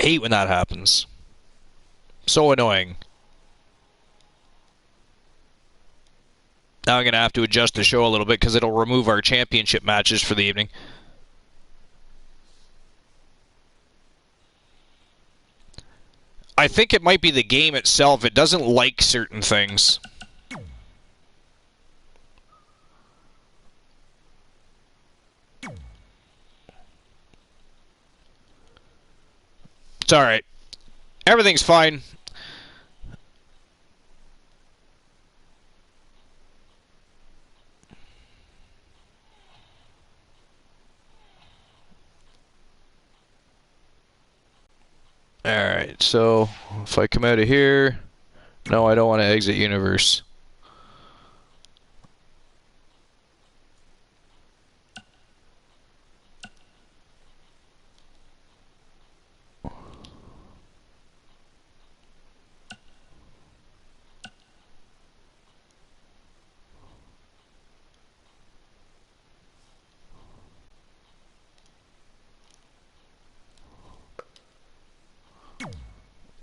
hate when that happens. So annoying. Now I'm going to have to adjust the show a little bit because it'll remove our championship matches for the evening. I think it might be the game itself. It doesn't like certain things. It's alright. Everything's fine. Alright, so if I come out of here, no, I don't want to exit universe.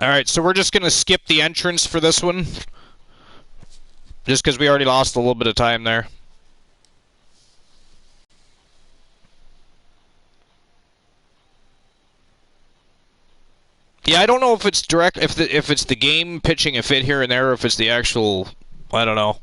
Alright, so we're just going to skip the entrance for this one. Just because we already lost a little bit of time there. Yeah, I don't know if it's direct, if it's the game pitching a fit here and there, or if it's the actual, I don't know.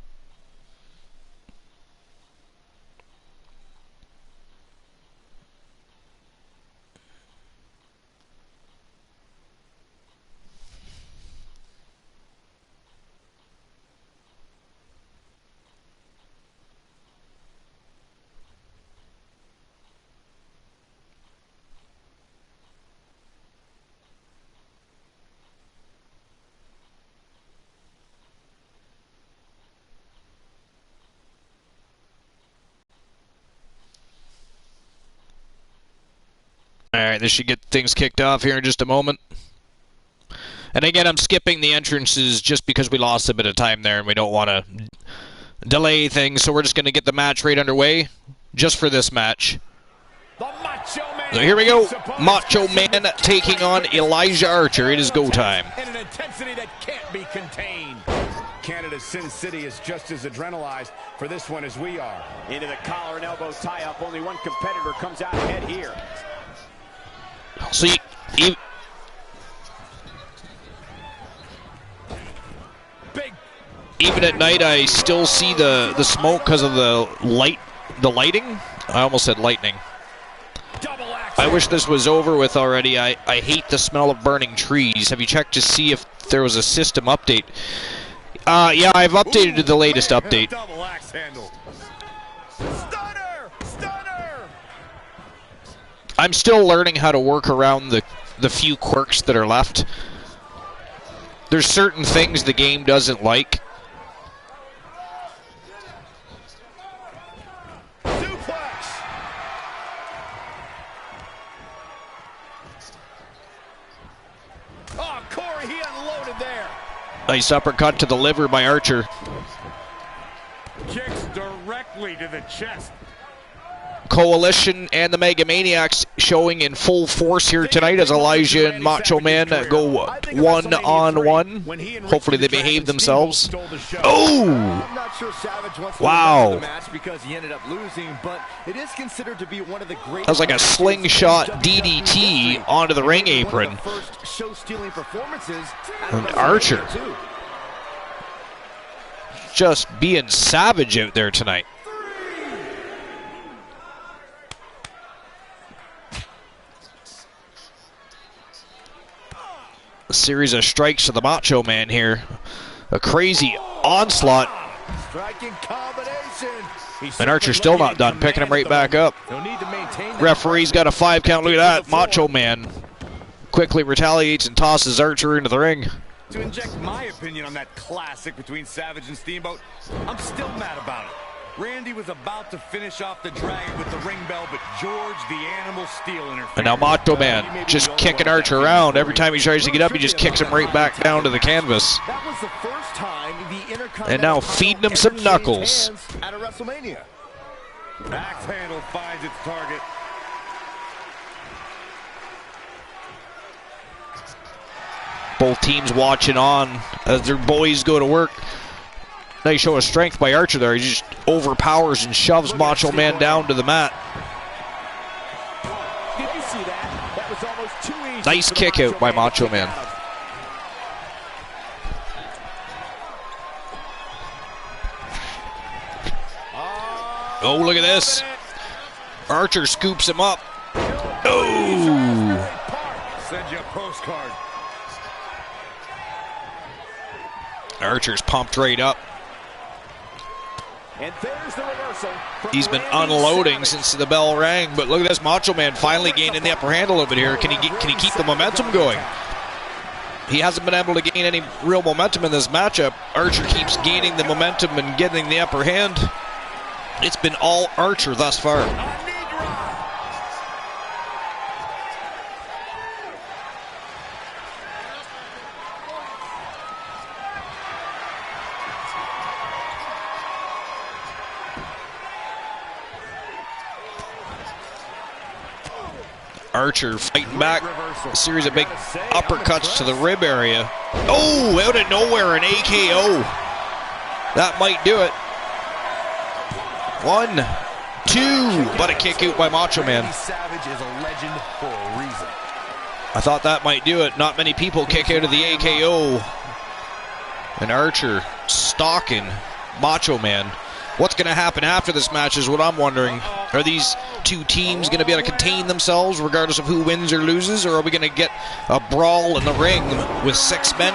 Alright, this should get things kicked off here in just a moment. And again, I'm skipping the entrances just because we lost a bit of time there and we don't want to delay things, so we're just going to get the match right underway just for this match. So here we go. Macho Man taking on Elijah Archer. It is go time. And an intensity that can't be contained. Canada's Sin City is just as adrenalized for this one as we are. Into the collar and elbow tie-up. Only one competitor comes out ahead here. So even at night, I still see the smoke because of the lighting. I almost said lightning. I wish this was over with already. I hate the smell of burning trees. Have you checked to see if there was a system update? Yeah, I've updated to the latest update. I'm still learning how to work around the few quirks that are left. There's certain things the game doesn't like. Oh, Corey, he unloaded there. Nice uppercut to the liver by Archer. Kicks directly to the chest. Coalition and the Mega Maniacs showing in full force here tonight as Elijah and Macho Man go one-on-one. Hopefully they behave themselves. Oh! Wow. That was like a slingshot DDT onto the ring apron. And Archer just being savage out there tonight. A series of strikes to the Macho Man here. A crazy onslaught. And Archer's still not done, picking him right back up. Referee's got a 5 count. Look at that. Macho Man quickly retaliates and tosses Archer into the ring. To inject my opinion on that classic between Savage and Steamboat, I'm still mad about it. Randy was about to finish off the Dragon with the ring bell, but George the Animal Steel interfered. And now Macho Man just kicking Archer around. Every time he tries to get up, he just kicks him right back down to the canvas. That was the first time the Intercontinental and now feeding him some knuckles. At a WrestleMania. Axe handle finds its target. Both teams watching on as their boys go to work. Nice show of strength by Archer there. He just overpowers and shoves Macho Man down to the mat. Did you see that? That was almost too easy. Nice kick out by Macho Man. Oh, look at this. Archer scoops him up. Oh! Send you a postcard. Archer's pumped right up. And there's the reversal. He's been unloading since the bell rang, but look at this. Macho Man finally gaining the upper hand a little bit here. Can he keep the momentum going? He hasn't been able to gain any real momentum in this matchup. Archer keeps gaining the momentum and getting the upper hand. It's been all Archer thus far. Archer fighting back. A series of big uppercuts to the rib area. Oh, out of nowhere, an AKO. That might do it. 1, 2, but a kick out by Macho Man. Savage is a legend for a reason. I thought that might do it. Not many people kick out of the AKO. And Archer stalking Macho Man. What's going to happen after this match is what I'm wondering. Are these two teams going to be able to contain themselves regardless of who wins or loses, or are we going to get a brawl in the ring with 6 men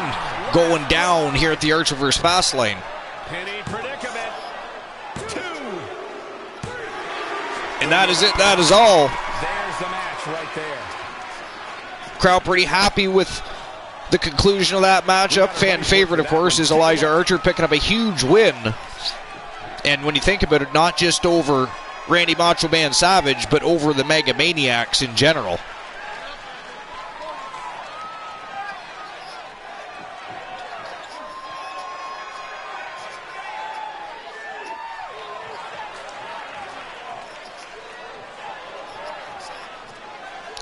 going down here at the Archer vs. Fastlane? Penny predicament. 2. And that is it. That is all. There's the match right there. Crowd pretty happy with the conclusion of that matchup. Fan favorite, of course, is Elijah Archer picking up a huge win. And when you think about it, not just over Randy Macho Man Savage, but over the Mega Maniacs in general.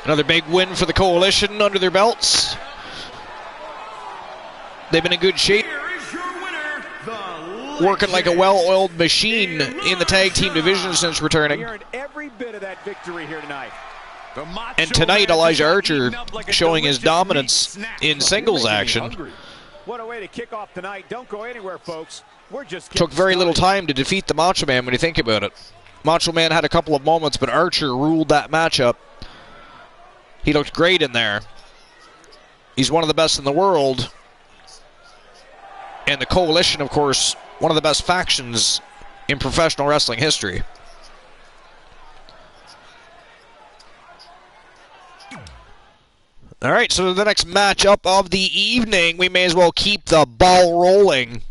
Another big win for the Coalition under their belts. They've been in good shape. Working like a well-oiled machine in the tag team division since returning. Every bit of that victory here tonight. And tonight, Elijah Archer showing his dominance in singles action. What a way to kick off tonight. Don't go anywhere, folks. We're just took very little time to defeat the Macho Man when you think about it. Macho Man had a couple of moments, but Archer ruled that matchup. He looked great in there. He's one of the best in the world. And the Coalition, of course, one of the best factions in professional wrestling history. All right, so the next matchup of the evening, we may as well keep the ball rolling.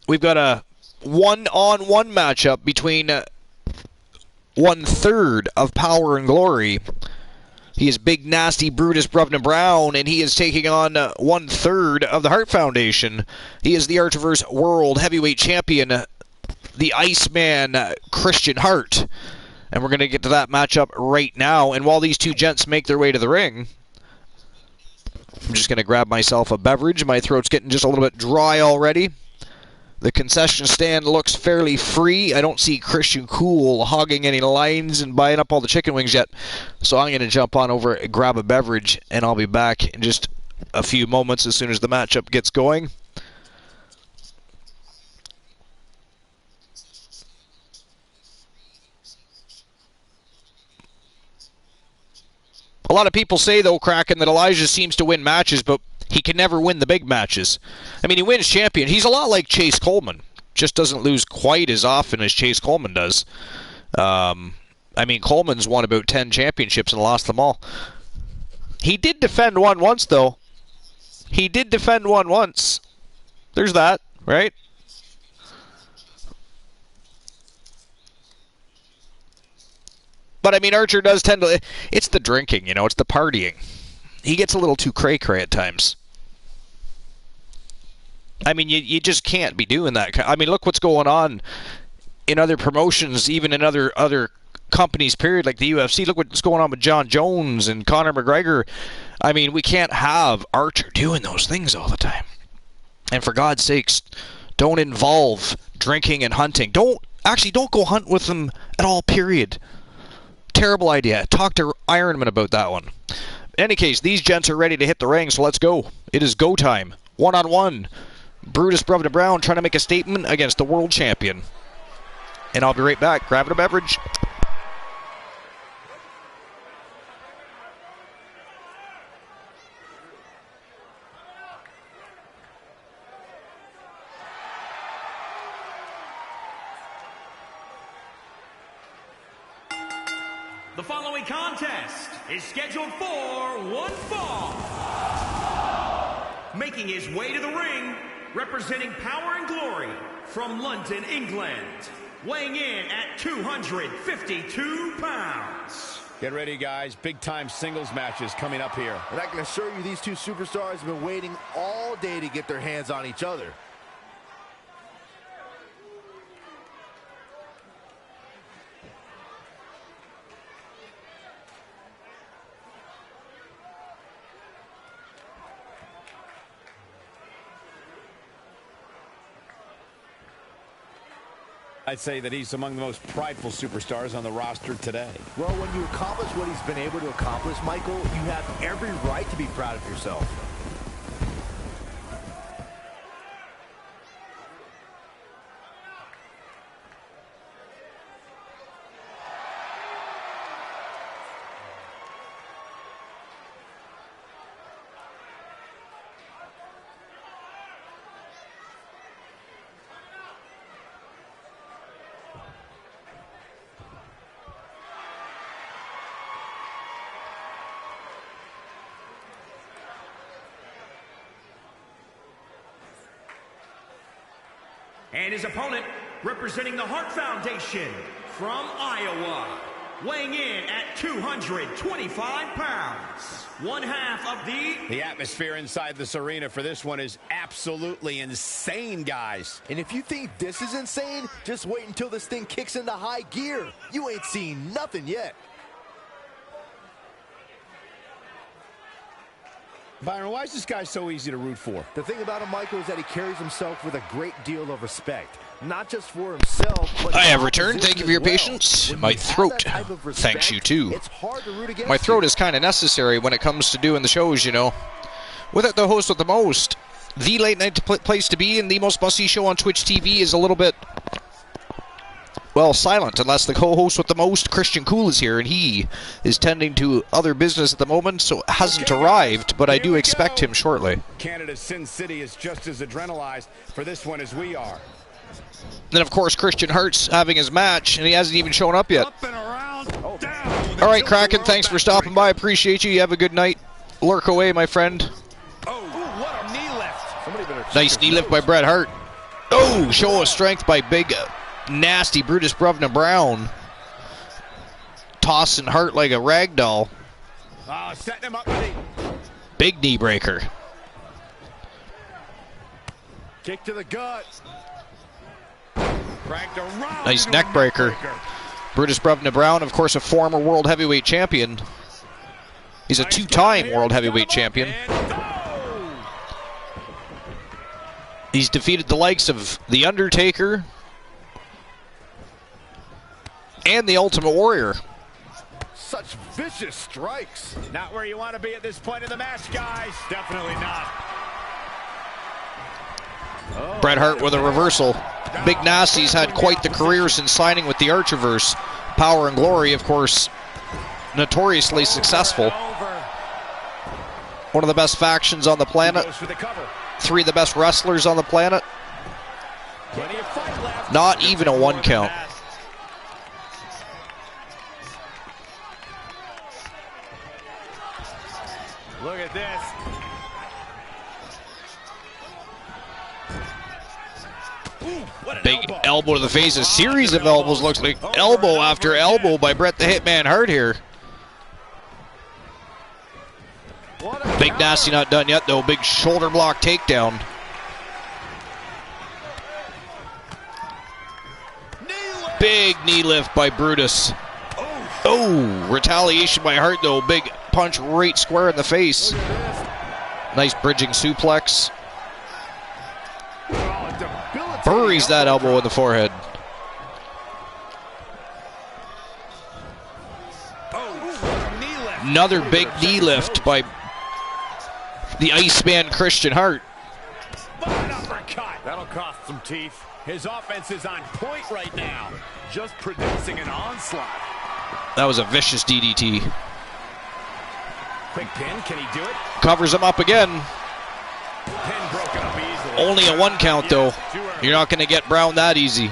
We've got a one-on-one matchup between 1/3 of Power and Glory. He is Big Nasty Brutus Brevna Brown, and he is taking on 1/3 of the Hart Foundation. He is the Archerverse World Heavyweight Champion, the Iceman Christian Hart. And we're going to get to that matchup right now. And while these two gents make their way to the ring, I'm just going to grab myself a beverage. My throat's getting just a little bit dry already. The concession stand looks fairly free. I don't see Christian Cool hogging any lines and buying up all the chicken wings yet. So I'm going to jump on over and grab a beverage, and I'll be back in just a few moments as soon as the matchup gets going. A lot of people say, though, Kraken, that Elijah seems to win matches, but he can never win the big matches. I mean, he wins champion. He's a lot like Chase Coleman. Just doesn't lose quite as often as Chase Coleman does. I mean, Coleman's won about 10 championships and lost them all. He did defend one once, though. He did defend one once. There's that, right? But, I mean, Archer does tend to... It's the drinking, you know. It's the partying. He gets a little too cray-cray at times. I mean, you just can't be doing that. I mean, look what's going on in other promotions, even in other companies, period, like the UFC. Look what's going on with John Jones and Conor McGregor. I mean, we can't have Archer doing those things all the time. And for God's sakes, don't involve drinking and hunting. Don't go hunt with them at all, period. Terrible idea. Talk to Ironman about that one. In any case, these gents are ready to hit the ring, so let's go. It is go time. One-on-one. Brutus Brown trying to make a statement against the world champion. And I'll be right back, grabbing a beverage. The following contest is scheduled for one fall. Making his way to the ring, representing Power and Glory from London, England, weighing in at 252 pounds. Get ready, guys. Big-time singles matches coming up here. And I can assure you these two superstars have been waiting all day to get their hands on each other. I'd say that he's among the most prideful superstars on the roster today. Well, when you accomplish what he's been able to accomplish, Michael, you have every right to be proud of yourself. And his opponent, representing the Hart Foundation from Iowa, weighing in at 225 pounds. One half of The atmosphere inside this arena for this one is absolutely insane, guys. And if you think this is insane, just wait until this thing kicks into high gear. You ain't seen nothing yet. Byron, why is this guy so easy to root for? The thing about him, Michael, is that he carries himself with a great deal of respect. Not just for himself, but I have returned. Thank you for your patience. My throat thanks you too. It's hard to root against My throat is kind of necessary when it comes to doing the shows, you know. Without the host with the most, the late night place to be and the most must-see show on Twitch TV is a little bit, well, silent, unless the co-host with the most, Christian Cool, is here, and he is tending to other business at the moment, so hasn't arrived, but I do expect him shortly. Canada's Sin City is just as adrenalized for this one as we are. Then, of course, Christian Hart's having his match, and he hasn't even shown up yet. Up and around, down. All right, Kraken, thanks for stopping by. Appreciate you. You have a good night. Lurk away, my friend. Oh, what a knee lift. Nice knee lift by Bret Hart. Oh, show of strength by big, nasty Brutus Brown. Tossing Hart like a rag doll. Setting him up with Big knee breaker. kick to the gut. Cranked around. Nice neck breaker. Brutus Brown, of course, a former world heavyweight champion. He's a two-time world heavyweight champion. He's defeated the likes of The Undertaker and The Ultimate Warrior. Such vicious strikes. Not where you want to be at this point in the match, guys. Definitely not. Bret Hart with a reversal. Big Nasty's had quite the career since signing with the Archerverse. Power and Glory, of course, notoriously successful. One of the best factions on the planet. Three of the best wrestlers on the planet. Not even a one count. Look at this. Big elbow to the face. A series of elbows. Looks like elbow after elbow by Bret the Hitman Hart here. Big Nasty not done yet, though. Big shoulder block takedown. Big knee lift by Brutus. Oh, retaliation by Hart, though. Big punch right square in the face. Nice bridging suplex. Buries that elbow in the forehead. Another big knee lift by the Iceman Christian Hart. That'll cost some teeth. His offense is on point right now. Just producing an onslaught. That was a vicious DDT. Quick pin, can he do it? Covers him up again. Pin broken up easily. Only a 1 count, though. You're not going to get Brown that easy.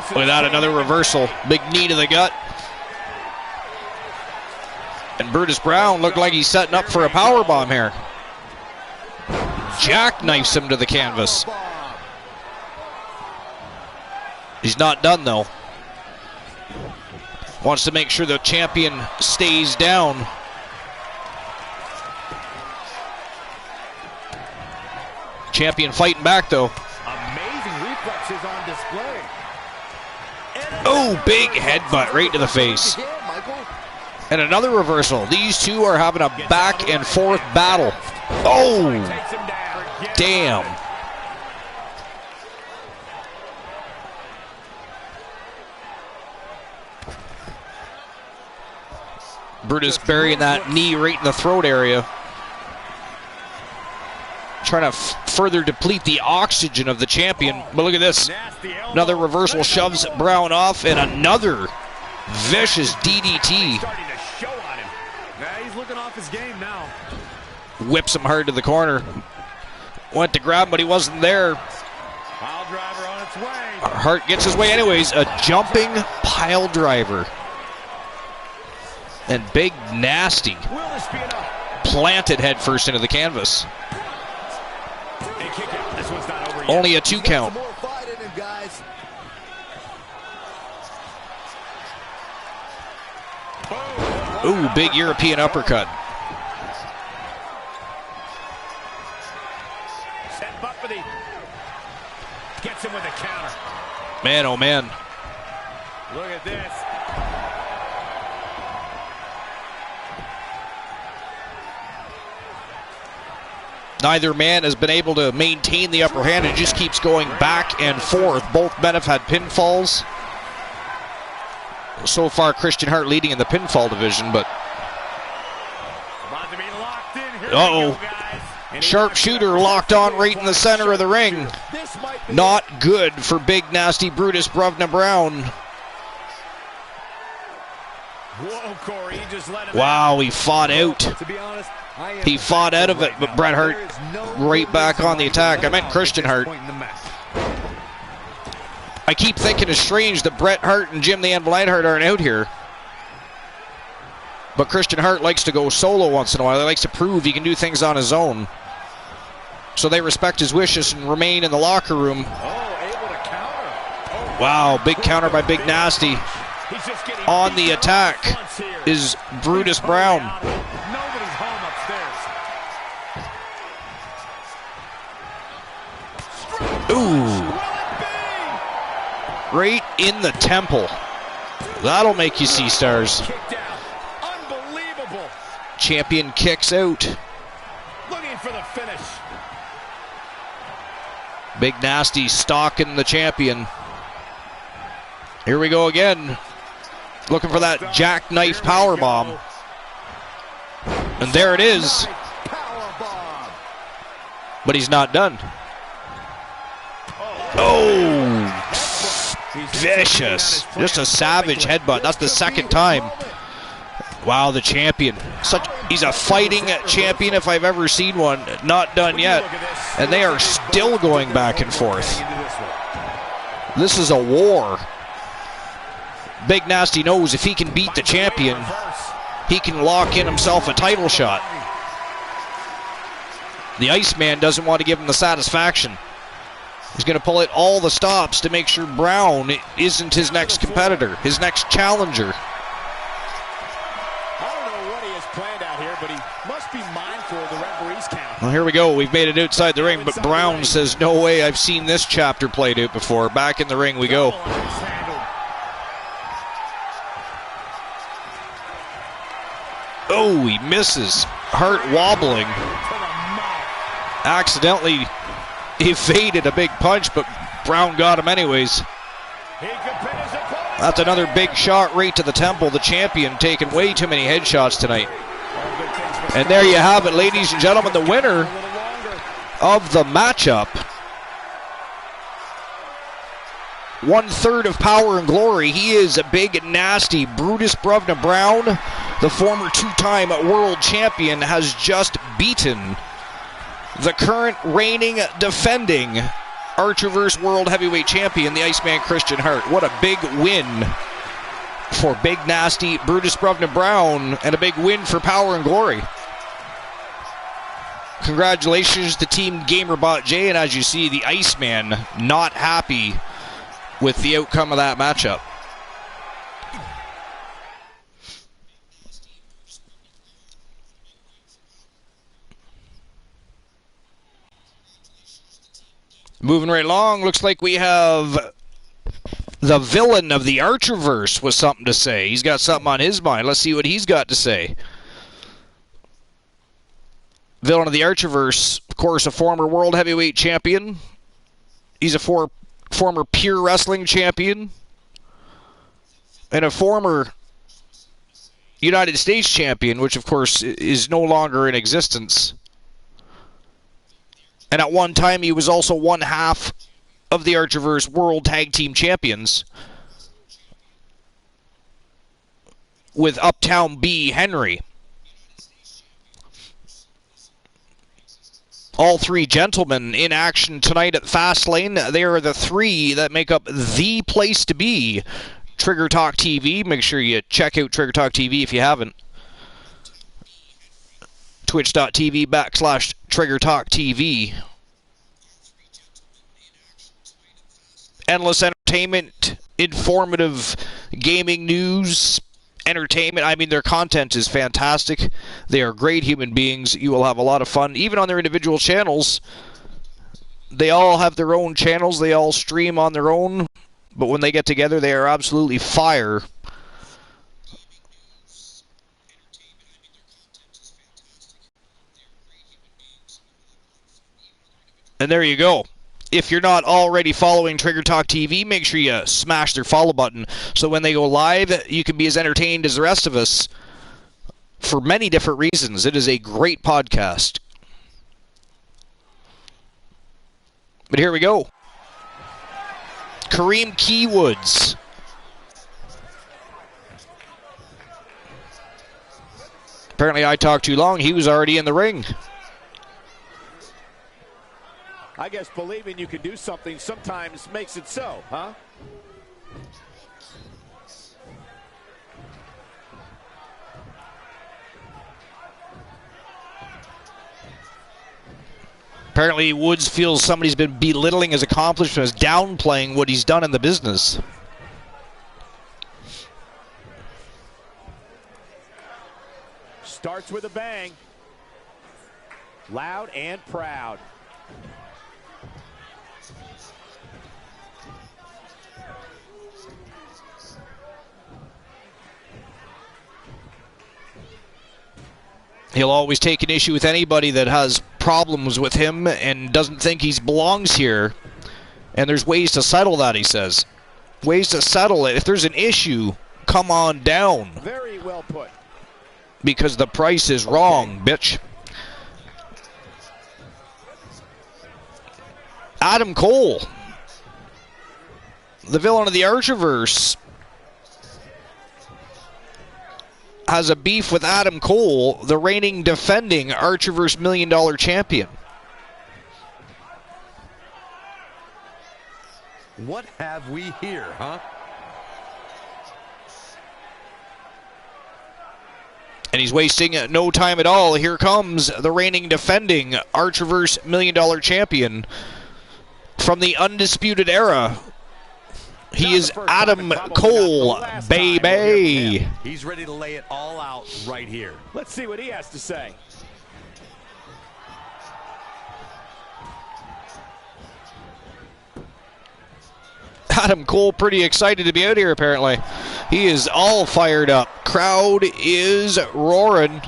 Look at that, another reversal. Big knee to the gut. And Brutus Brown looked like he's setting up for a powerbomb here. Jackknifes him to the canvas. He's not done, though. Wants to make sure the champion stays down. Champion fighting back, though. Amazing reflexes on display. Oh, big headbutt right to the face. And another reversal. These two are having a back and forth battle. Oh, damn. Brutus burying that knee right in the throat area. Trying to further deplete the oxygen of the champion. But look at this. Another reversal shoves Brown off, and another vicious DDT. He's looking off his game now. Whips him hard to the corner. Went to grab him, but he wasn't there. Pile driver on its way. Hart gets his way anyways. A jumping pile driver. And Big Nasty planted head first into the canvas. Only a 2 count. Ooh, big European uppercut. Gets him with a counter. Man, oh man. Look at this. Neither man has been able to maintain the upper hand. It just keeps going back and forth. Both men have had pinfalls. So far, Christian Hart leading in the pinfall division, but... Uh-oh. Sharpshooter locked on right in the center of the ring. Not good for Big Nasty Brutus Bruvna Brown. Wow, he fought out. He fought out of it, but Bret Hart right back on the attack. I meant Christian Hart. I keep thinking it's strange that Bret Hart and Jim the Anvil Neidhart aren't out here. But Christian Hart likes to go solo once in a while. He likes to prove he can do things on his own. So they respect his wishes and remain in the locker room. Wow, big counter by Big Nasty. On the attack is Brutus Brown. Ooh. Right in the temple. That'll make you see stars. Champion kicks out. Looking for the finish. Big Nasty stalking the champion. Here we go again. Looking for that jackknife powerbomb. And there it is. But he's not done. Oh, vicious. Just a savage headbutt. That's the second time. Wow, the champion. He's a fighting champion if I've ever seen one. Not done yet. And they are still going back and forth. This is a war. Big Nasty knows if he can beat the champion, he can lock in himself a title shot. The Iceman doesn't want to give him the satisfaction. He's going to pull out all the stops to make sure Brown isn't his next competitor, his next challenger. I don't know what he has planned out here, but he must be mindful of the referee's Well, here we go. We've made it outside the ring, but Brown says, no way, I've seen this chapter played out before. Back in the ring we go. Oh, he misses. Hart wobbling. Accidentally evaded a big punch, but Brown got him anyways. That's another big shot right to the temple. The champion taking way too many headshots tonight. And there you have it, ladies and gentlemen, the winner of the matchup. 1/3 of Power and Glory. He is a big, nasty Brutus Bruvna Brown, the former two-time world champion, has just beaten the current reigning, defending Archerverse World Heavyweight Champion, the Iceman Christian Hart. What a big win for big, nasty Brutus Bruvna Brown, and a big win for Power and Glory. Congratulations to Team GamerBot J, and as you see, the Iceman not happy with the outcome of that matchup. Moving right along, looks like we have the villain of the Archerverse with something to say. He's got something on his mind. Let's see what he's got to say. Villain of the Archerverse, of course, a former World Heavyweight Champion. He's a former Pure Wrestling Champion. And a former United States Champion, which, of course, is no longer in existence. And at one time, he was also one half of the Archerverse World Tag Team Champions with Uptown B. Henry. All three gentlemen in action tonight at Fastlane. They are the three that make up the place to be. Trigger Talk TV. Make sure you check out Trigger Talk TV if you haven't. Twitch.tv/Trigger Talk TV. Endless entertainment, informative gaming news, entertainment. I mean, their content is fantastic. They are great human beings. You will have a lot of fun, even on their individual channels. They all have their own channels. They all stream on their own. But when they get together, they are absolutely fire. And there you go. If you're not already following Trigger Talk TV, make sure you smash their follow button so when they go live, you can be as entertained as the rest of us for many different reasons. It is a great podcast. But here we go. Kareem Keywoods. Apparently I talked too long. He was already in the ring. I guess believing you can do something sometimes makes it so, huh? Apparently Woods feels somebody's been belittling his accomplishments, downplaying what he's done in the business. Starts with a bang. Loud and proud. He'll always take an issue with anybody that has problems with him and doesn't think he belongs here. And there's ways to settle that, he says. Ways to settle it. If there's an issue, come on down. Very well put. Because the price is wrong, bitch. Adam Cole, the villain of the Archerverse, has a beef with Adam Cole, the reigning, defending Archerverse $1 Million champion. What have we here, huh? And he's wasting no time at all. Here comes the reigning, defending Archerverse $1 Million champion from the Undisputed Era. He is Adam Cole, baby. He's ready to lay it all out right here. Let's see what he has to say. Adam Cole pretty excited to be out here, apparently. He is all fired up. Crowd is roaring.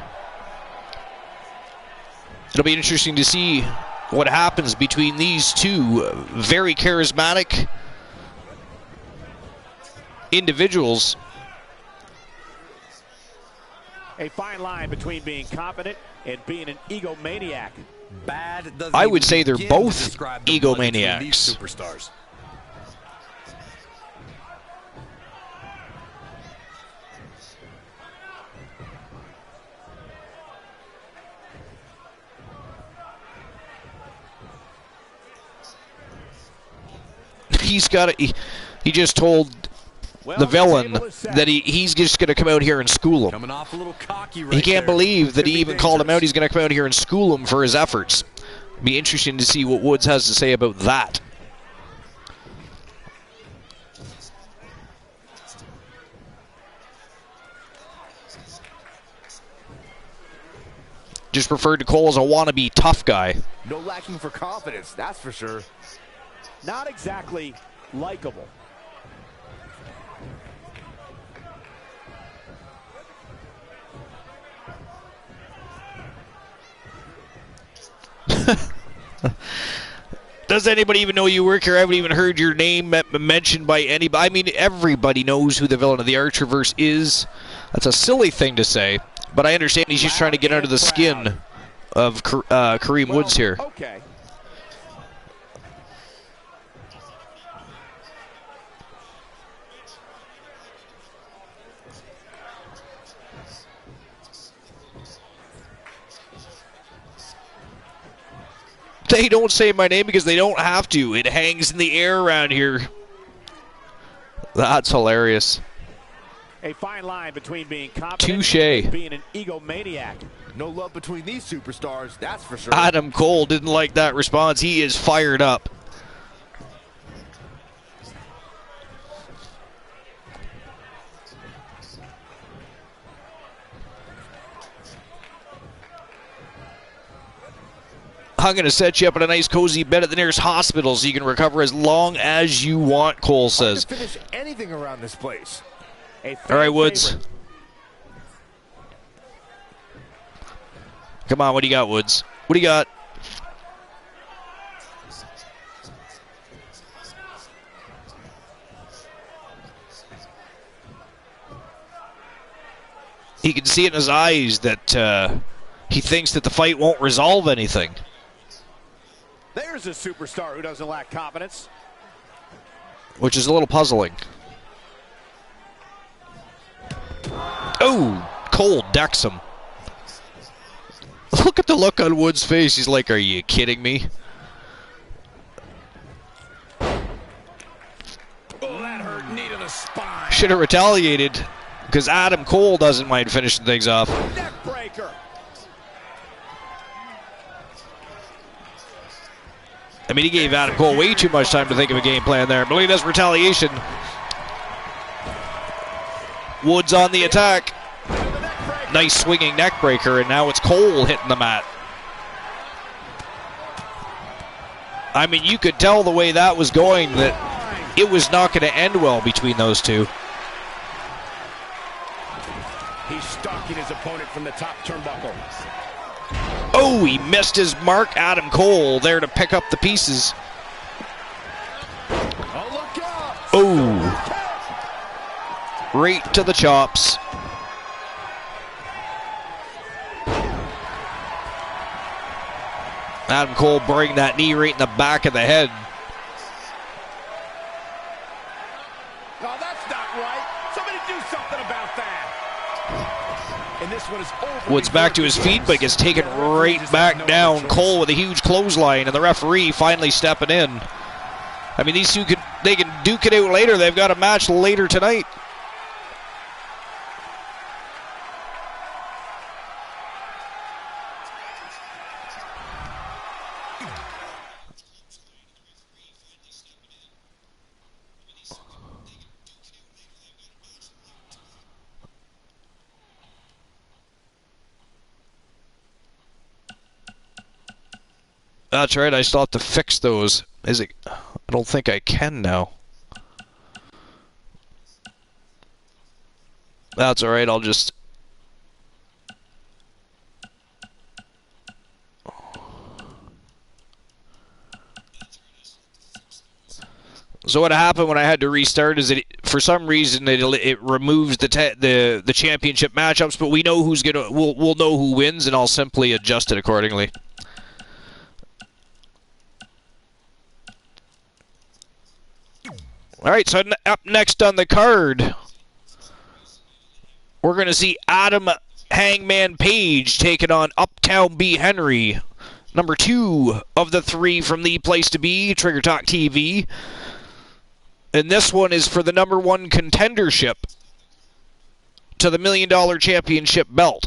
It'll be interesting to see what happens between these two very charismatic individuals. A fine line between being confident and being an egomaniac. Bad doesn't I would even say they're begin to both describe the blood between egomaniacs. these superstars. He's got it. He just told the villain that he's just going to come out here and school him. Coming off a little cocky right He can't there. believe that Could he be even called him dangerous. out. He's going to come out here and school him for his efforts. Be interesting to see what Woods has to say about that. Just referred to Cole as a wannabe tough guy. No lacking for confidence, that's for sure. Not exactly likable. Does anybody even know you work here? I haven't even heard your name mentioned by anybody. I mean, everybody knows who the villain of the Archerverse is. That's a silly thing to say, but I understand he's just trying to get under the skin of Kareem Woods here. Okay. They don't say my name because they don't have to. It hangs in the air around here. That's hilarious. A fine line between being confident Touché. and being an egomaniac. No love between these superstars, that's for sure. Adam Cole didn't like that response. He is fired up. I'm going to set you up in a nice cozy bed at the nearest hospital so you can recover as long as you want, Cole Hard says. to finish anything around this place. A All right, Woods. favorite. Come on, what do you got, Woods? What do you got? He can see it in his eyes that he thinks that the fight won't resolve anything. There's a superstar who doesn't lack confidence. Which is a little puzzling. Oh, Cole decks him. Look at the look on Woods' face. He's like, are you kidding me? Oh, that hurt. Knee to the spine. Should have retaliated because Adam Cole doesn't mind finishing things off. Neck breaker. I mean, he gave Adam Cole way too much time to think of a game plan there. I believe that's retaliation. Woods on the attack. Nice swinging neck breaker, and now it's Cole hitting the mat. I mean, you could tell the way that was going that it was not going to end well between those two. He's stalking his opponent from the top turnbuckle. Oh, he missed his mark. Adam Cole there to pick up the pieces. Oh, look out! Oh, right to the chops. Adam Cole bringing that knee right in the back of the head. No, that's not right. Somebody do something about that. And this one is over. Woods back to his feet, but gets taken right back down. Cole with a huge clothesline, and the referee finally stepping in. I mean, these two can duke it out later. They've got a match later tonight. That's right, I still have to fix those. I don't think I can now. That's alright, I'll just... So what happened when I had to restart is that for some reason it removes the championship matchups, but we know who's gonna we'll know who wins, and I'll simply adjust it accordingly. All right, so up next on the card, we're gonna see Adam Hangman Page taking on Uptown B. Henry, number 2 of the 3 from the place to be, Trigger Talk TV. And this one is for the number 1 contendership to the $1 Million Championship belt.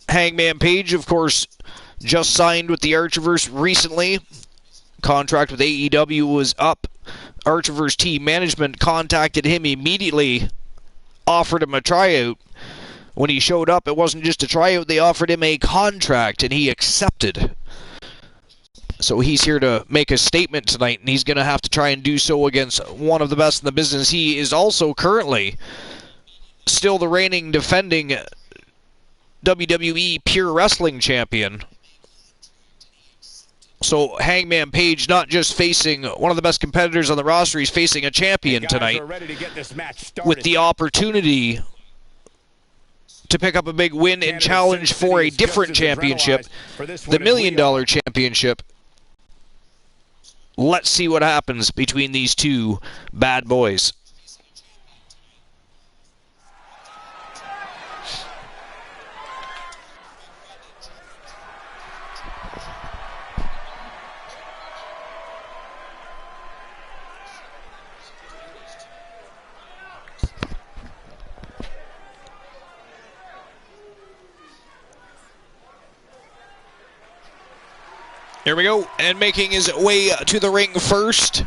Hangman Page, of course, just signed with the Archiverse recently. Contract with AEW was up. Archiverse team management contacted him immediately, offered him a tryout. When he showed up, it wasn't just a tryout, they offered him a contract, and he accepted. So he's here to make a statement tonight, and he's going to have to try and do so against one of the best in the business. He is also currently still the reigning defending WWE Pure Wrestling Champion. So Hangman Page not just facing one of the best competitors on the roster, he's facing a champion tonight with the opportunity to pick up a big win and challenge for a different championship, the $1 Million Championship. Let's see what happens between these two bad boys. Here we go, and making his way to the ring first,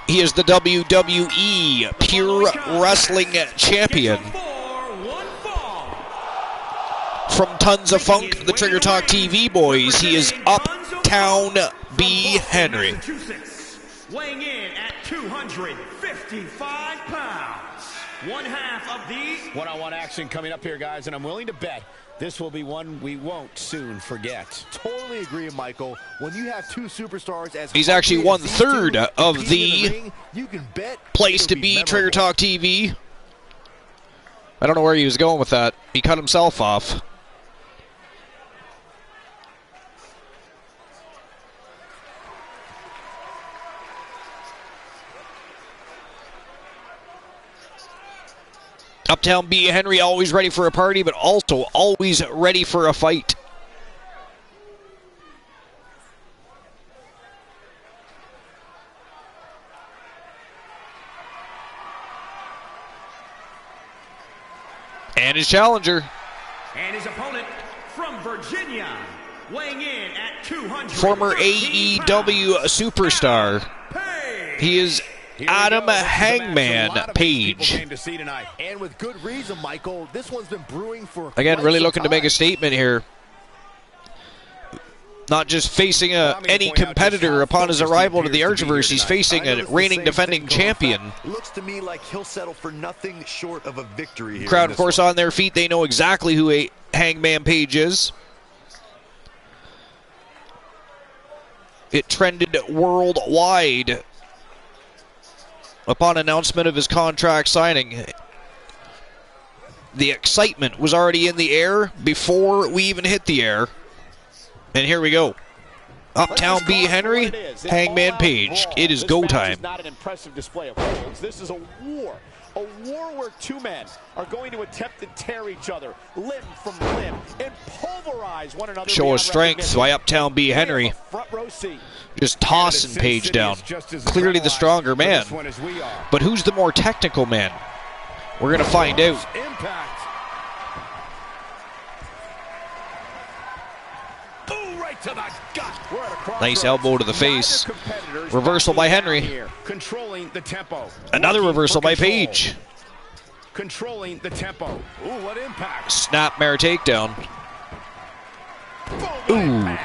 he is the WWE Pure Wrestling Champion. From Tons of Funk, the Trigger Talk TV boys, he is Uptown B. Henry. Weighing in at 255 pounds, one half of the one-on-one action coming up here, guys, and I'm willing to bet this will be one we won't soon forget. Totally agree, Michael. When you have 2 superstars as he's actually 1/3 of the ring, you can bet place to be Trigger Talk TV. I don't know where he was going with that. He cut himself off. Uptown B. Henry always ready for a party, but also always ready for a fight. And his challenger. And his opponent from Virginia, weighing in at 200. Former AEW superstar. He is Adam Hangman Page. And with good reason, Michael. This one's been brewing for again, really looking to make a statement here. Not just facing any competitor upon his arrival to the Archiverse, he's facing a reigning defending champion. Looks to me like he'll settle for nothing short of a victory here. Crowd, of course, on their feet. They know exactly who Hangman Page is. It trended worldwide upon announcement of his contract signing. The excitement was already in the air before we even hit the air. And here we go. Uptown B. Henry, Hangman Page. It is go time. Not an impressive display of holds. This is a war. A war where 2 men are going to attempt to tear each other limb from limb and pulverize one another. Show of strength by Uptown B. Henry. Just tossing Page down. Clearly the stronger man. But who's the more technical man? We're going to find out. Nice elbow to the face. Reversal by Henry. Controlling the tempo. Another reversal by Page. Controlling the tempo. Ooh, what impact. Snapmare takedown. Ooh.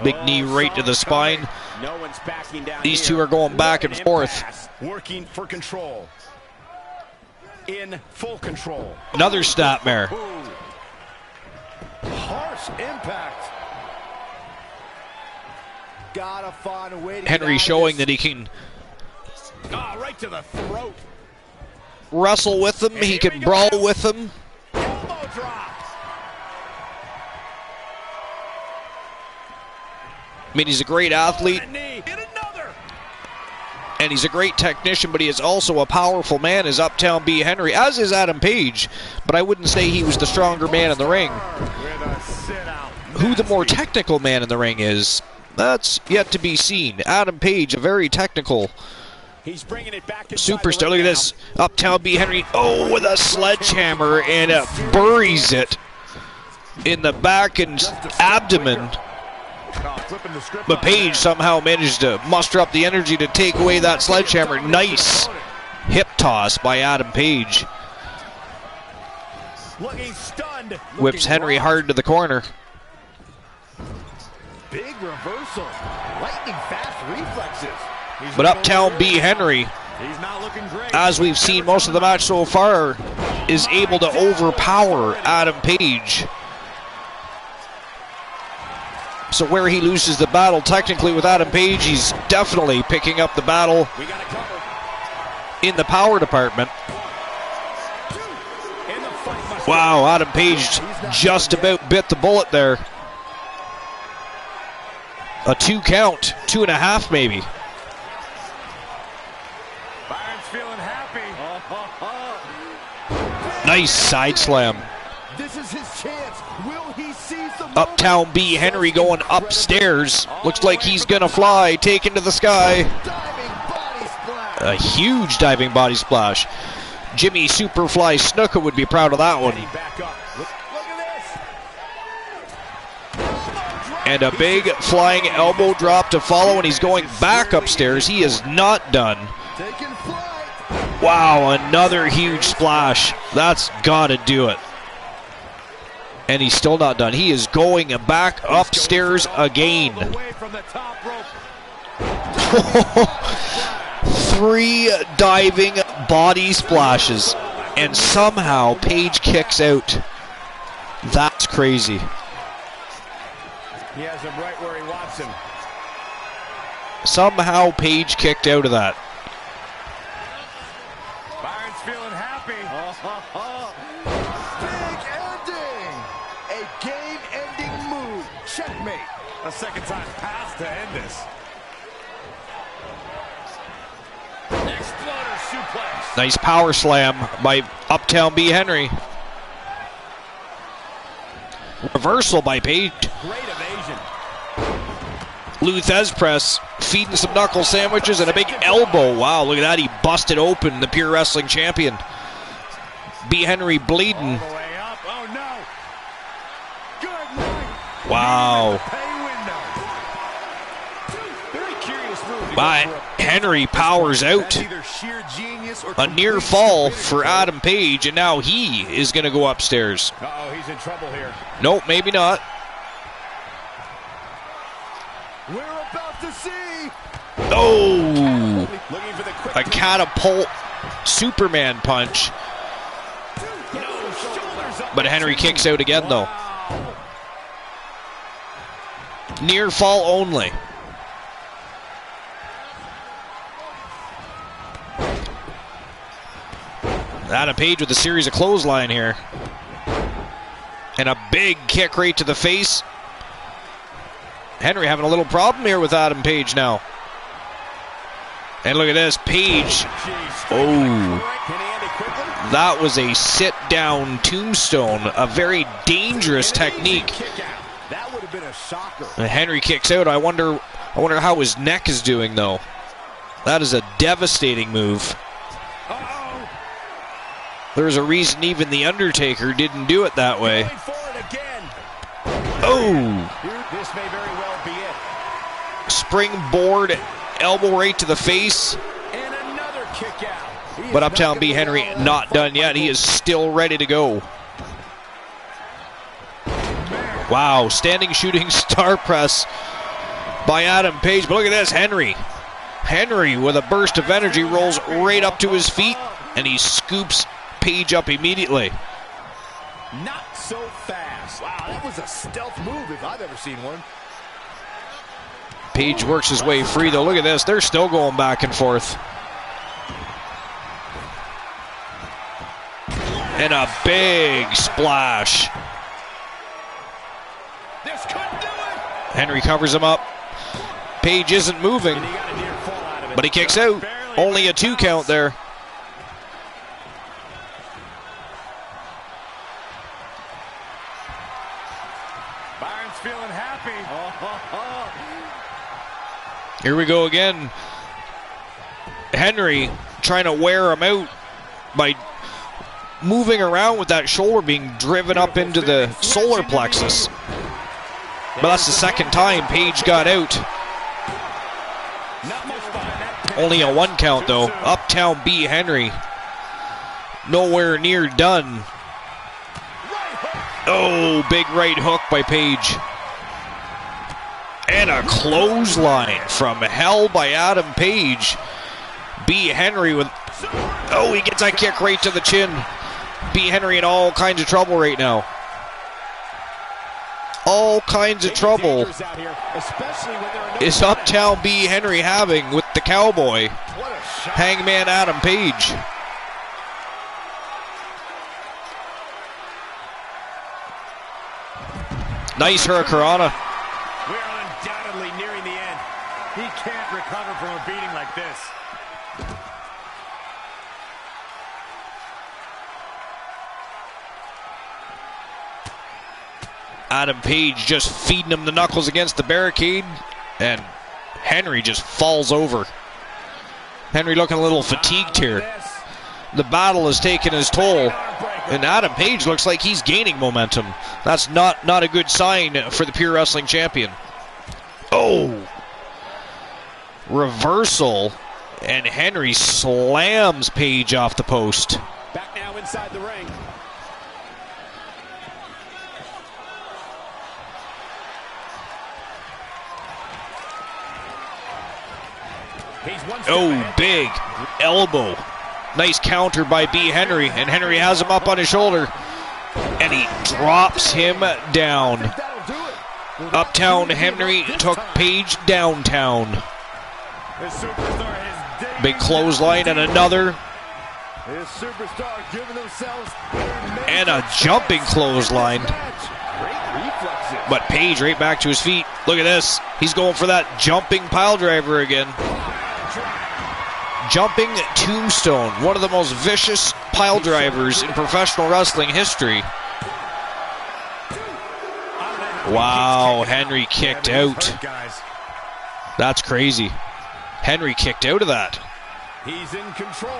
Big knee right to the spine. No one's backing down. These two are going back and forth. Working for control. In full control. Another snapmare. Harsh impact. Gotta find a way to Henry showing that he can Right to the throat. wrestle with them. He can brawl with them. Elbow drop. I mean, he's a great athlete, Knee. Hit another. and he's a great technician, but he is also a powerful man, as Uptown B. Henry, as is Adam Page. But I wouldn't say he was the stronger man in the ring. With a sit out. Who the more technical man in the ring is, that's yet to be seen. Adam Page, a very technical He's bringing it back inside the superstar. ring Look at now. this. Uptown B. Henry, oh, with a sledgehammer, and it buries it in the back and abdomen. Flipping the script But on Page there. somehow managed to muster up the energy to take away that sledgehammer. Nice hip toss by Adam Page. Looking stunned. Whips Henry hard to the corner. big reversal. Lightning fast reflexes. But Uptown B. Henry, He's not looking great. as we've seen most of the match so far, is able to overpower Adam Page. So where he loses the battle, technically with Adam Page, he's definitely picking up the battle We got it covered. in the power department. In the fight must Wow, Adam Page just about bit the bullet there. A 2 count, 2.5 maybe. Byron's feeling happy. Nice side slam. This is his chance. Will he seize the moment? Uptown B. Henry going upstairs. Looks like he's gonna fly, taken to the sky. Diving body splash. A huge diving body splash. Jimmy Superfly Snuka would be proud of that one. Back up. Look at this. And a big flying elbow drop to follow, and he's going back upstairs. He is not done. Taking flight. Wow, another huge splash. That's gotta do it. And he's still not done. He is going back upstairs again. Away from the top rope. 3 diving body splashes, and somehow Page kicks out. That's crazy. He has him right where he wants him. Somehow Page kicked out of that. Byron's feeling happy. Big ending. A game-ending move. Checkmate. A second time pass to end this. Exploder suplex. Nice power slam by Uptown B. Henry. Reversal by Page. Great evasion. Luthez press, feeding some knuckle sandwiches and a big elbow. Wow, look at that. He busted open the Pure Wrestling champion. B. Henry bleeding. All the way up. Oh no. Good night. Wow. Pay window. Very curious move. But Henry powers out. That's either sheer genius or A near complete fall stupidity. for Adam Page, and now he is going to go upstairs. Uh-oh, he's in trouble here. Nope, maybe not. We're about to see. Oh, Looking for the quick a catapult Superman punch. shoulders up. But Henry kicks out again, though. Wow. Near fall only. Adam Page with a series of clothesline here. And a big kick right to the face. Henry having a little problem here with Adam Page now. And look at this, Page. Jeez. Oh, Can he end it quickly? that was a sit-down tombstone. A very dangerous technique. Kick out. That would have been a shocker. And Henry kicks out. I wonder how his neck is doing, though. That is a devastating move. Uh-oh. There's a reason even The Undertaker didn't do it that way. Going for it again. Oh, Here, this may very well be it. springboard elbow right to the face. And another kick out. He is But not Uptown gonna B. Henry allow that not fight, done yet. He is still ready to go. Wow, standing shooting star press by Adam Page. But look at this, Henry. Henry, with a burst of energy, rolls right up to his feet, and he scoops Page up immediately. Not so fast. Wow, that was a stealth move if I've ever seen one. Page works his way free, though. Look at this. They're still going back and forth. And a big splash. This could do it. Henry covers him up. Page isn't moving, And he got a near fall out of it. but he kicks out. Only a 2 count there. Byron's feeling happy. Here we go again. Henry trying to wear him out by moving around with that shoulder being driven up into the solar plexus. But that's the second time Page got out. Not much behind that. Only a 1 count though. Uptown B Henry. Nowhere near done. Oh, big right hook by Page. And a clothesline from hell by Adam Page. B Henry with... Oh, he gets that kick right to the chin. B Henry in all kinds of trouble right now. All kinds of trouble Out here, especially when there are no is Uptown B Henry having with the Cowboy. What a shot. Hangman Adam Page. Nice Hurricanrana. We are undoubtedly nearing the end. He can't recover from a beating like this. Adam Page just feeding him the knuckles against the barricade, and Henry just falls over. Henry looking a little fatigued here. The battle has taken his toll, and Adam Page looks like he's gaining momentum. That's not a good sign for the Pure Wrestling Champion. Oh! Reversal, and Henry slams Page off the post. Back now inside the ring. He's one step Oh, ahead. big elbow. Nice counter by B. Henry, and Henry has him up on his shoulder, and he drops him down. That'll do it. Uptown Henry took Page downtown. This superstar has dazed Big clothesline and another, This superstar giving themselves and a jumping clothesline. Great reflexes. But Page right back to his feet. Look at this. He's going for that jumping pile driver again. Jumping tombstone. One of the most vicious pile drivers in professional wrestling history. Wow, Henry kicked out. guys. That's crazy. Henry kicked out of that. He's in control.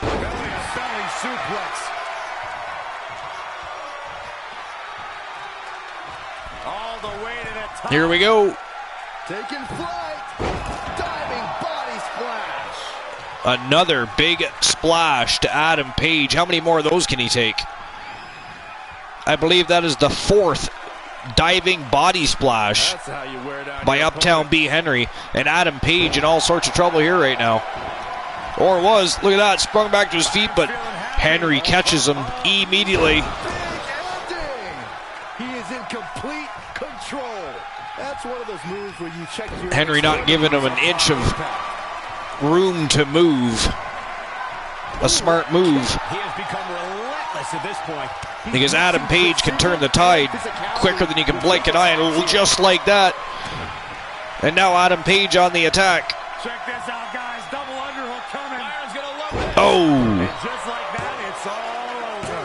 Belly suplex. All the way to the top. Here we go. Taking flight. Diving body splash. Another big splash to Adam Page. How many more of those can he take? I believe that is the 4th diving body splash That's how you wear down by your Uptown B. Henry, and Adam Page in all sorts of trouble here right now. Or was. Look at that. Sprung back to his feet, but Henry catches him immediately. Big ending. He is in complete control. That's one of those moves where you check your... Henry not giving him an inch of room to move. A smart move, He has become relentless at this point. because Adam Page can turn the tide quicker than you can blink an eye, and just like that. And now Adam Page on the attack. Check this out, guys. Double underhook coming. Byron's gonna love this. Oh, Just like that, it's all over.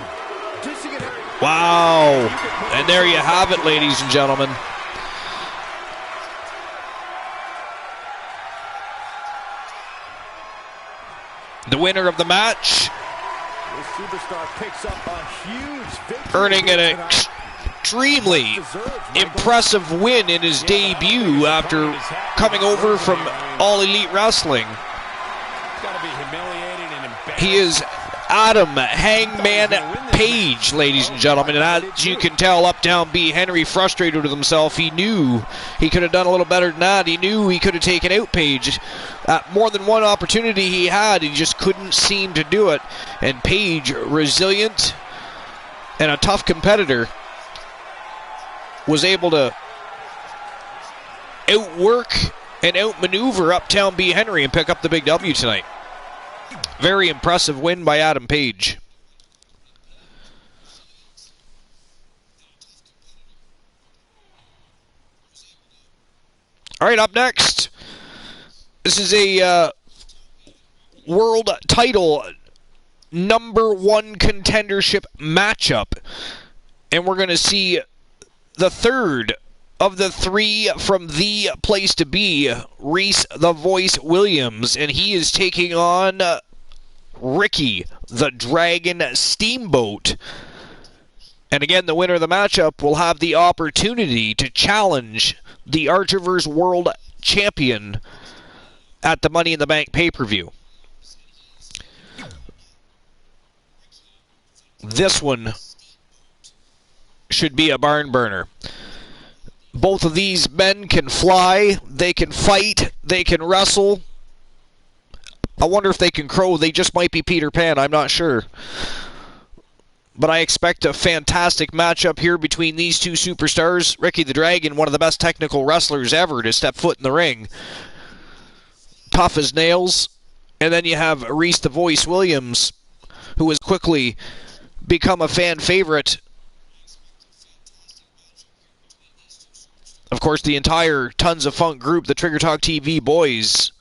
Just to get Henry. wow. And there you have it, ladies and gentlemen. The winner of the match, This superstar picks up a huge victory. earning an tonight. extremely impressive win in his debut after coming over from All Elite Wrestling. Gotta be humiliating and embarrassing. He is Adam Hangman Page, ladies and gentlemen. And as you can tell, Uptown B. Henry frustrated with himself. He knew he could have done a little better than that. He knew he could have taken out Page. More than one opportunity he had, he just couldn't seem to do it. And Page, resilient and a tough competitor, was able to outwork and outmaneuver Uptown B. Henry and pick up the big W tonight. Very impressive win by Adam Page. All right, up next, this is a world title #1 contendership matchup, and we're going to see the third of the three from the place to be, Reese the Voice Williams, and he is taking on Ricky the Dragon Steamboat. And again, the winner of the matchup will have the opportunity to challenge the Archerverse World Champion at the Money in the Bank pay-per-view. This one should be a barn burner. Both of these men can fly, they can fight, they can wrestle. I wonder if they can crow. They just might be Peter Pan, I'm not sure. But I expect a fantastic matchup here between these two superstars. Ricky the Dragon, one of the best technical wrestlers ever to step foot in the ring. Tough as nails. And then you have Reese the Voice Williams, who has quickly become a fan favorite. Of course, the entire Tons of Funk group, the Trigger Talk TV boys,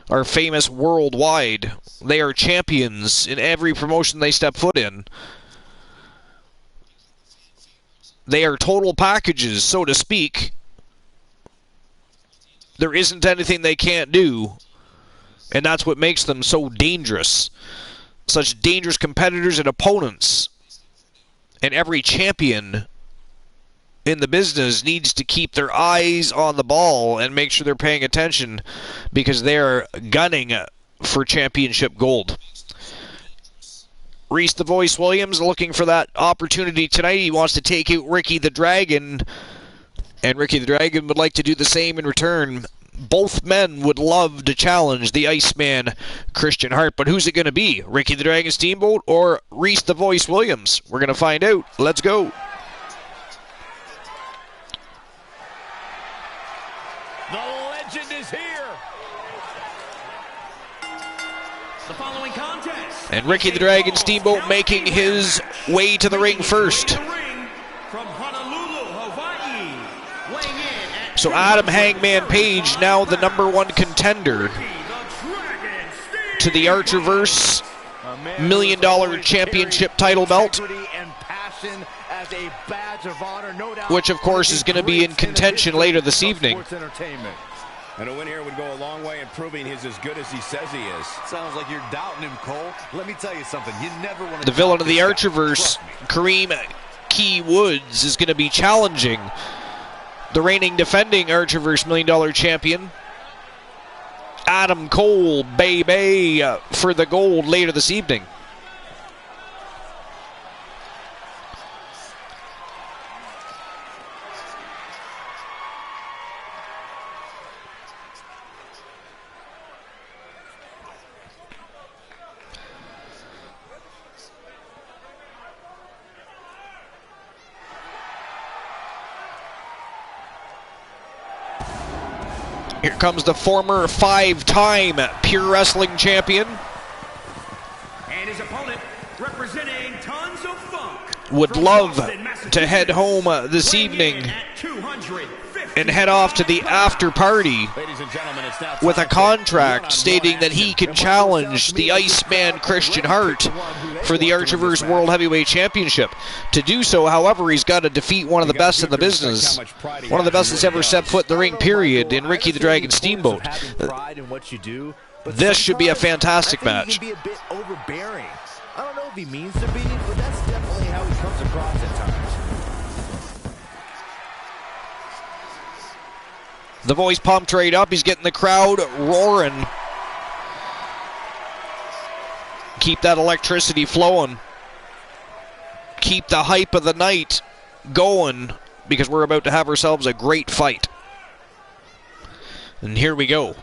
are famous worldwide. They are champions in every promotion they step foot in. They are total packages, so to speak. There isn't anything they can't do, and that's what makes them so dangerous. Such dangerous competitors and opponents. And every champion in the business needs to keep their eyes on the ball and make sure they're paying attention, because they're gunning for championship gold. Reese the Voice Williams looking for that opportunity tonight. He wants to take out Ricky the Dragon, and Ricky the Dragon would like to do the same in return. Both men would love to challenge the Iceman Christian Hart, but who's it going to be? Ricky the Dragon Steamboat or Reese the Voice Williams? We're going to find out. Let's go. The legend is here. The following contest. And Ricky the Dragon Steamboat making his way to the ring first. From Honolulu, Hawaii. Weighing in at So Adam Hangman Page, now the #1 contender to the Archerverse $1 million championship title belt, which of course is going to be in contention later this evening. And a win here would go a long way in proving he's as good as he says he is. Sounds like you're doubting him, Cole. Let me tell you something. You never want to. The villain of the Archerverse, Kareem Key Woods, is going to be challenging the reigning defending Archerverse $1 million champion, Adam Cole, baby, for the gold later this evening. Here comes the former 5-time Pure Wrestling champion. And his opponent, representing Tons of Funk. Would love to head home this evening and head off to the after party with a contract stating that he can challenge the Iceman Christian Hart for the Archerverse World Heavyweight Championship. To do so, however, he's got to defeat one of the best in the business, one of the best that's ever set foot in the ring, period, in Ricky the Dragon Steamboat. This should be a fantastic match. Be a bit overbearing. I don't know if he means to be, but that's definitely how he comes across at times. The Voice pumped right up. He's getting the crowd roaring. Keep that electricity flowing. Keep the hype of the night going, because we're about to have ourselves a great fight. And here we go.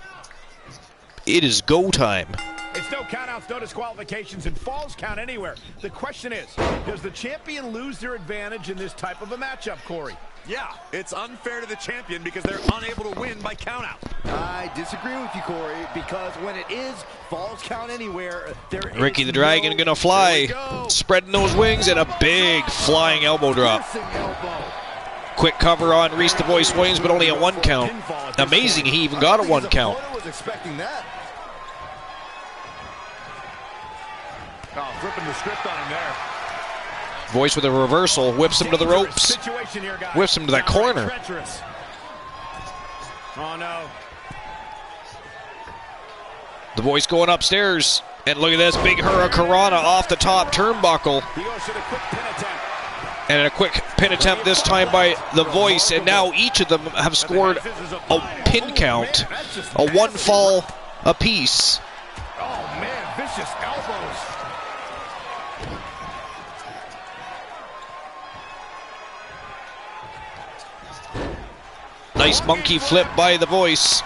It is go time. It's no countouts, no disqualifications, and falls count anywhere. The question is, does the champion lose their advantage in this type of a matchup, Corey? Yeah, it's unfair to the champion because they're unable to win by countout. I disagree with you, Corey, because when it is falls count anywhere, there is Ricky the Dragon gonna fly, spreading those wings, and a big flying elbow drop. Quick cover on Reese the Voice Williams, but only a 1 count. Amazing he even got a 1 count. Was expecting that. Oh, flipping the script on him there. Voice with a reversal, whips him to the ropes, whips him to that corner. Oh no. The Voice going upstairs, and look at this, big hurricanrana off the top turnbuckle. He goes to the quick pin attempt. And a quick pin attempt this time by the Voice, and now each of them have scored a pin count, a 1 fall apiece. Oh man, vicious elbows. Nice monkey flip by the Voice.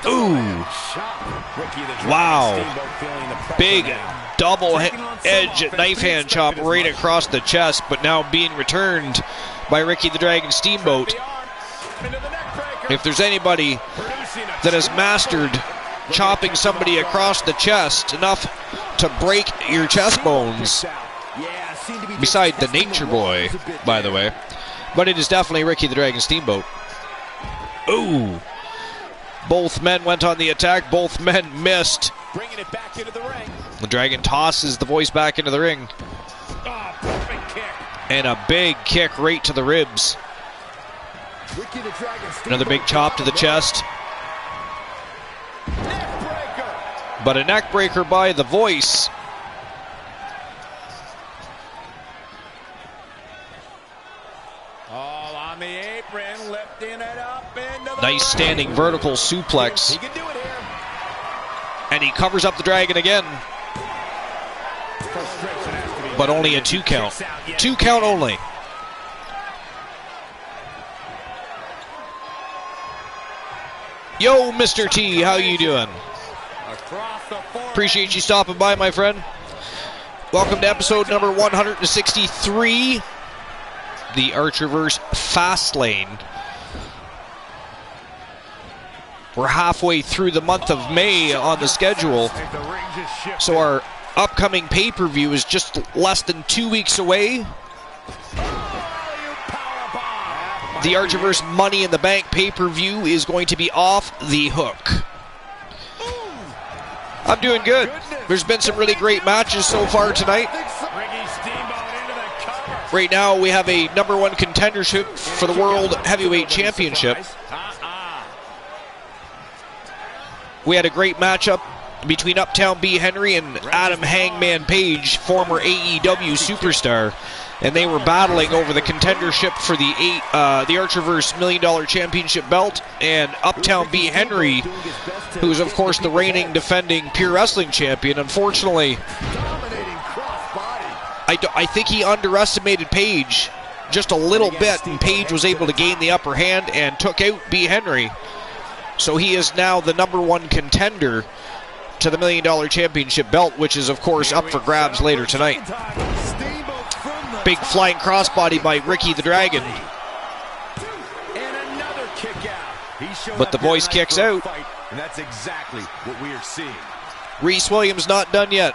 Ooh. Wow. Big double edge knife hand chop right across the chest, but now being returned by Ricky the Dragon Steamboat. If there's anybody that has mastered chopping somebody across the chest enough to break your chest bones, beside the Nature Boy, by the way, but it is definitely Ricky the Dragon Steamboat. Ooh. Both men went on the attack. Both men missed. Bringing it back into the ring. The Dragon tosses the Voice back into the ring. Oh, perfect kick. And a big kick right to the ribs. Ricky the Dragon Another big chop to the chest. But a neck breaker by the Voice. All on the apron, lifting it up into the Nice standing vertical suplex. He can do it here. And he covers up the Dragon again. But only a 2 count. 2 count only. Yo, Mr. T, how you doing? Appreciate you stopping by, my friend. Welcome to episode number 163. The Archerverse Fastlane. We're halfway through the month of May on the schedule, so our upcoming pay-per-view is just less than 2 weeks away. The Archerverse Money in the Bank pay-per-view is going to be off the hook. I'm doing good. There's been some really great matches so far tonight. Right now, we have a #1 contendership for the World Heavyweight Championship. We had a great matchup between Uptown B. Henry and Adam Hangman Page, former AEW superstar, and they were battling over the contendership for the Archerverse $1 Million Championship belt. And Uptown B. Henry, who is of course the reigning, defending Pure Wrestling champion, unfortunately, I think he underestimated Page just a little bit, and Page was able to gain the upper hand and took out B. Henry. So he is now the #1 contender to the $1 Million Championship belt, which is of course up for grabs later tonight. Big flying crossbody by Ricky the Dragon. But the Voice kicks out. And that's exactly what we are seeing. Reese Williams not done yet.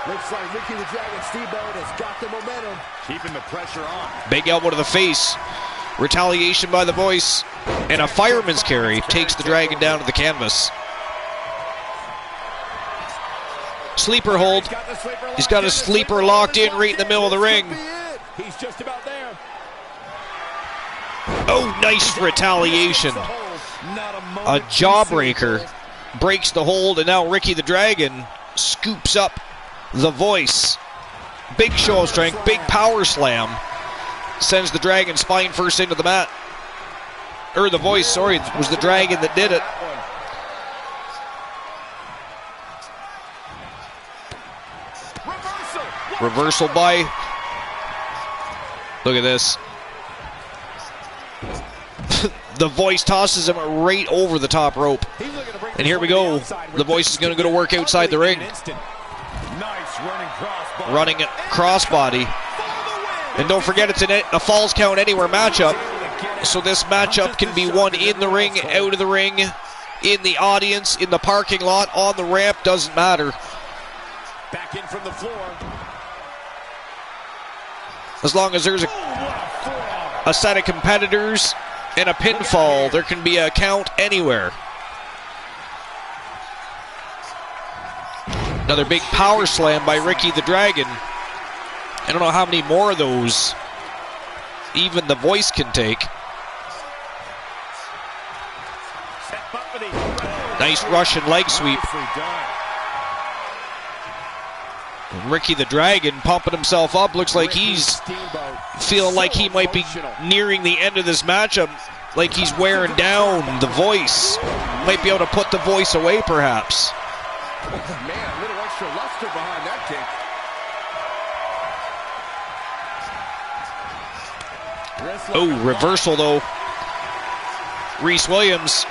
Looks like Ricky the Dragon Steamboat has got the momentum. Keeping the pressure on. Big elbow to the face. Retaliation by the Voice. And a fireman's carry takes the Dragon down to the canvas. Sleeper hold. He's got a sleeper locked in right in the middle of the ring. He's just about there. Oh, nice retaliation. A jawbreaker breaks the hold, and now Ricky the Dragon scoops up the Voice. Big show of strength, big power slam. Sends the Dragon spine first into the mat. or the Voice, sorry, it was the Dragon that did it. Reversal by, look at this. The Voice tosses him right over the top rope. And here we go. The Voice is going to go to work outside the ring. Running a crossbody. And don't forget, it's a Falls Count Anywhere matchup. So this matchup can be won in the ring, out of the ring, in the audience, in the parking lot, on the ramp, doesn't matter. Back in from the floor. As long as there's a set of competitors and a pinfall, there can be a count anywhere. Another big power slam by Ricky the Dragon. I don't know how many more of those even the Voice can take. Nice Russian leg sweep. And Ricky the Dragon pumping himself up. Looks like he's feeling like he might be nearing the end of this matchup. Like he's wearing down the Voice. Might be able to put the Voice away, perhaps. Man, a little extra luster behind that kick. Oh, reversal though. Reese Williams.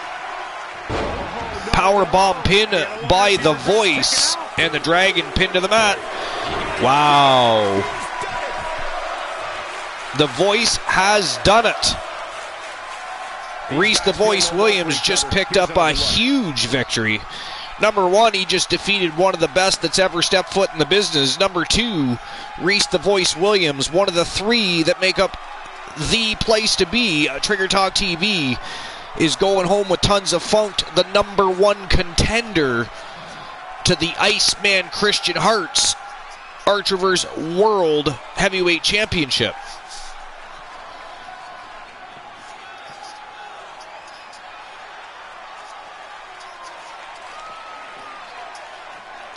Power bomb pin by the Voice. And the Dragon pinned to the mat. Wow. The Voice has done it. Reese the Voice Williams just picked up a huge victory. Number one, he just defeated one of the best that's ever stepped foot in the business. Number two, Reese the Voice Williams, one of the three that make up the place to be. Trigger Talk TV is going home with tons of funk, the number one contender to the Iceman Christian Hart's Archerverse World Heavyweight Championship.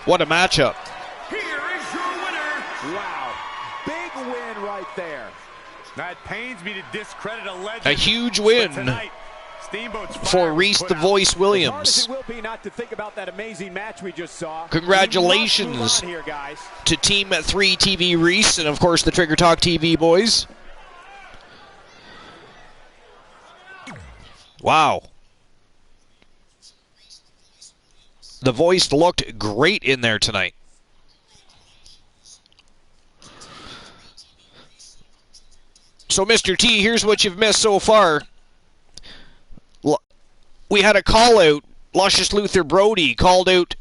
What a matchup. Here is your winner. Wow. Big win right there. That pains me to discredit a legend. A huge win for Reese the Voice Williams. It will be not to think about that amazing match we just saw. Congratulations to Team 3 TV Reese and of course the Trigger Talk TV boys. Wow. The Voice looked great in there tonight. So Mr. T, here's what you've missed so far. We had a call out. Luscious Luther Brody called out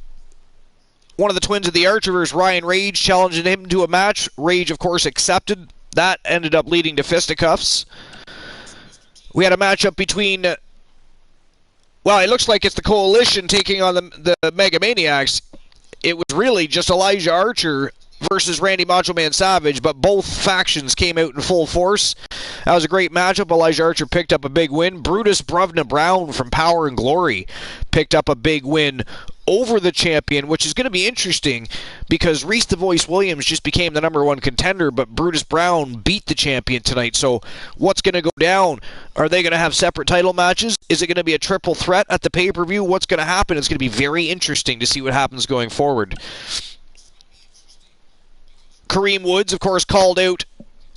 one of the twins of the Archerverse, Ryan Rage, challenging him to a match. Rage, of course, accepted. That ended up leading to fisticuffs. We had a matchup between, well, it looks like it's the Coalition taking on the Megamaniacs. It was really just Elijah Archer versus Randy Macho Man Savage, but both factions came out in full force. That was a great matchup. Elijah Archer picked up a big win. Brutus Bruvna Brown from Power and Glory picked up a big win over the champion, which is going to be interesting because Reese the Voice Williams just became the number one contender, but Brutus Brown beat the champion tonight. So what's going to go down? Are they going to have separate title matches? Is it going to be a triple threat at the pay-per-view? What's going to happen? It's going to be very interesting to see what happens going forward. Kareem Woods, of course, called out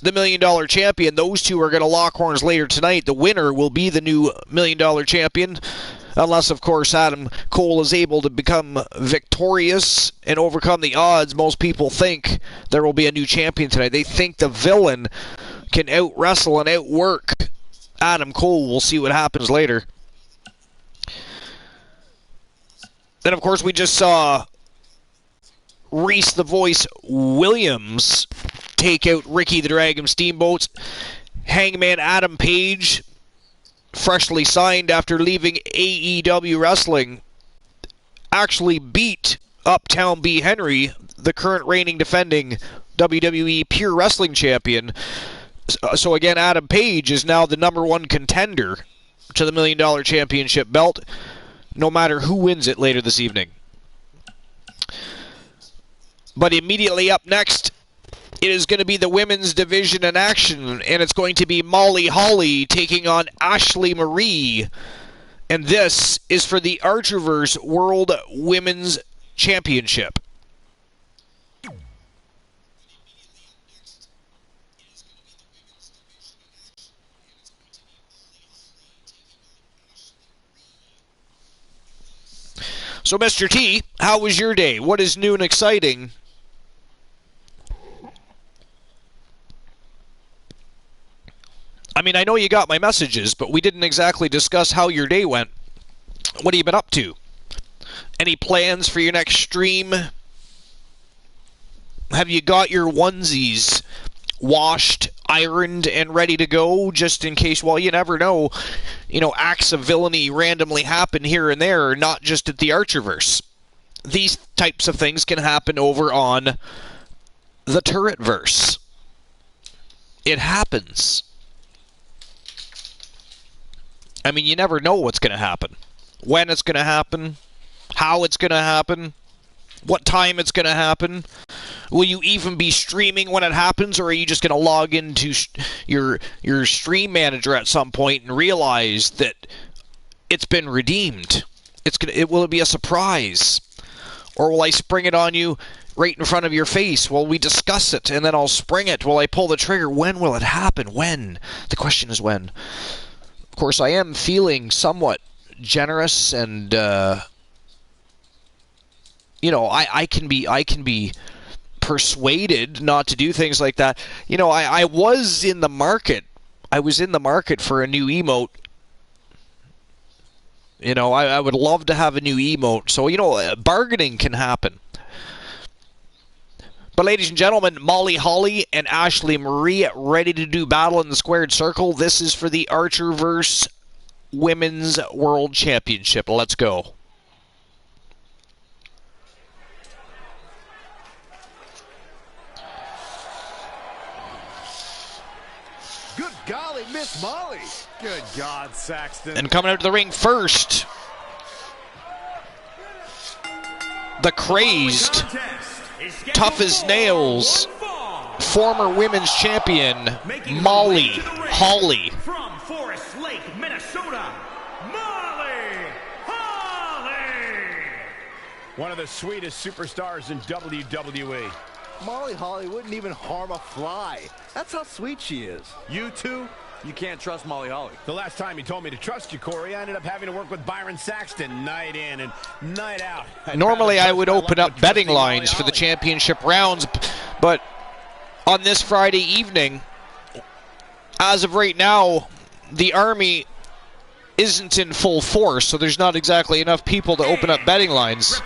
the $1 Million Champion. Those two are going to lock horns later tonight. The winner will be the new $1 Million Champion, unless, of course, Adam Cole is able to become victorious and overcome the odds. Most people think there will be a new champion tonight. They think the villain can out-wrestle and outwork Adam Cole. We'll see what happens later. Then, of course, we just saw Reese the Voice Williams take out Ricky the Dragon Steamboat. Hangman Adam Page, freshly signed after leaving AEW Wrestling, actually beat Uptown B. Henry, the current reigning defending WWE Pure Wrestling Champion. So again, Adam Page is now the number one contender to the $1 Million Championship belt, no matter who wins it later this evening. But immediately up next, it is going to be the women's division in action, and it's going to be Molly Holly taking on Ashley Marie. And this is for the Archerverse World Women's Championship. So, Mr. T, how was your day? What is new and exciting? I mean, I know you got my messages, but we didn't exactly discuss how your day went. What have you been up to? Any plans for your next stream? Have you got your onesies washed, ironed, and ready to go, just in case? Well, you never know. You know, acts of villainy randomly happen here and there, not just at the Archerverse. These types of things can happen over on the Turretverse. It happens. I mean, you never know what's going to happen. When it's going to happen. How it's going to happen. What time it's going to happen. Will you even be streaming when it happens, or are you just going to log into your stream manager at some point and realize that it's been redeemed? Will it be a surprise? Or will I spring it on you right in front of your face? Will we discuss it, and then I'll spring it? Will I pull the trigger? When will it happen? When? The question is when. Of course, I am feeling somewhat generous, and you know, I can be persuaded not to do things like that. You know, I was in the market. I was in the market for a new emote. You know, I would love to have a new emote. So, you know, bargaining can happen. But ladies and gentlemen, Molly Holly and Ashley Marie ready to do battle in the squared circle. This is for the Archerverse Women's World Championship. Let's go. Good golly, Miss Molly. Good God, Saxton. And coming out to the ring first, the crazed, tough as nails, former women's champion, Molly Holly. From Forest Lake, Minnesota, Molly Holly. One of the sweetest superstars in WWE. Molly Holly wouldn't even harm a fly. That's how sweet she is. You two, you can't trust Molly Holly. The last time you told me to trust you, Corey, I ended up having to work with Byron Saxton night in and night out. Normally I would open up betting lines for the championship rounds, but on this Friday evening, as of right now, the Army isn't in full force, so there's not exactly enough people to open up betting lines.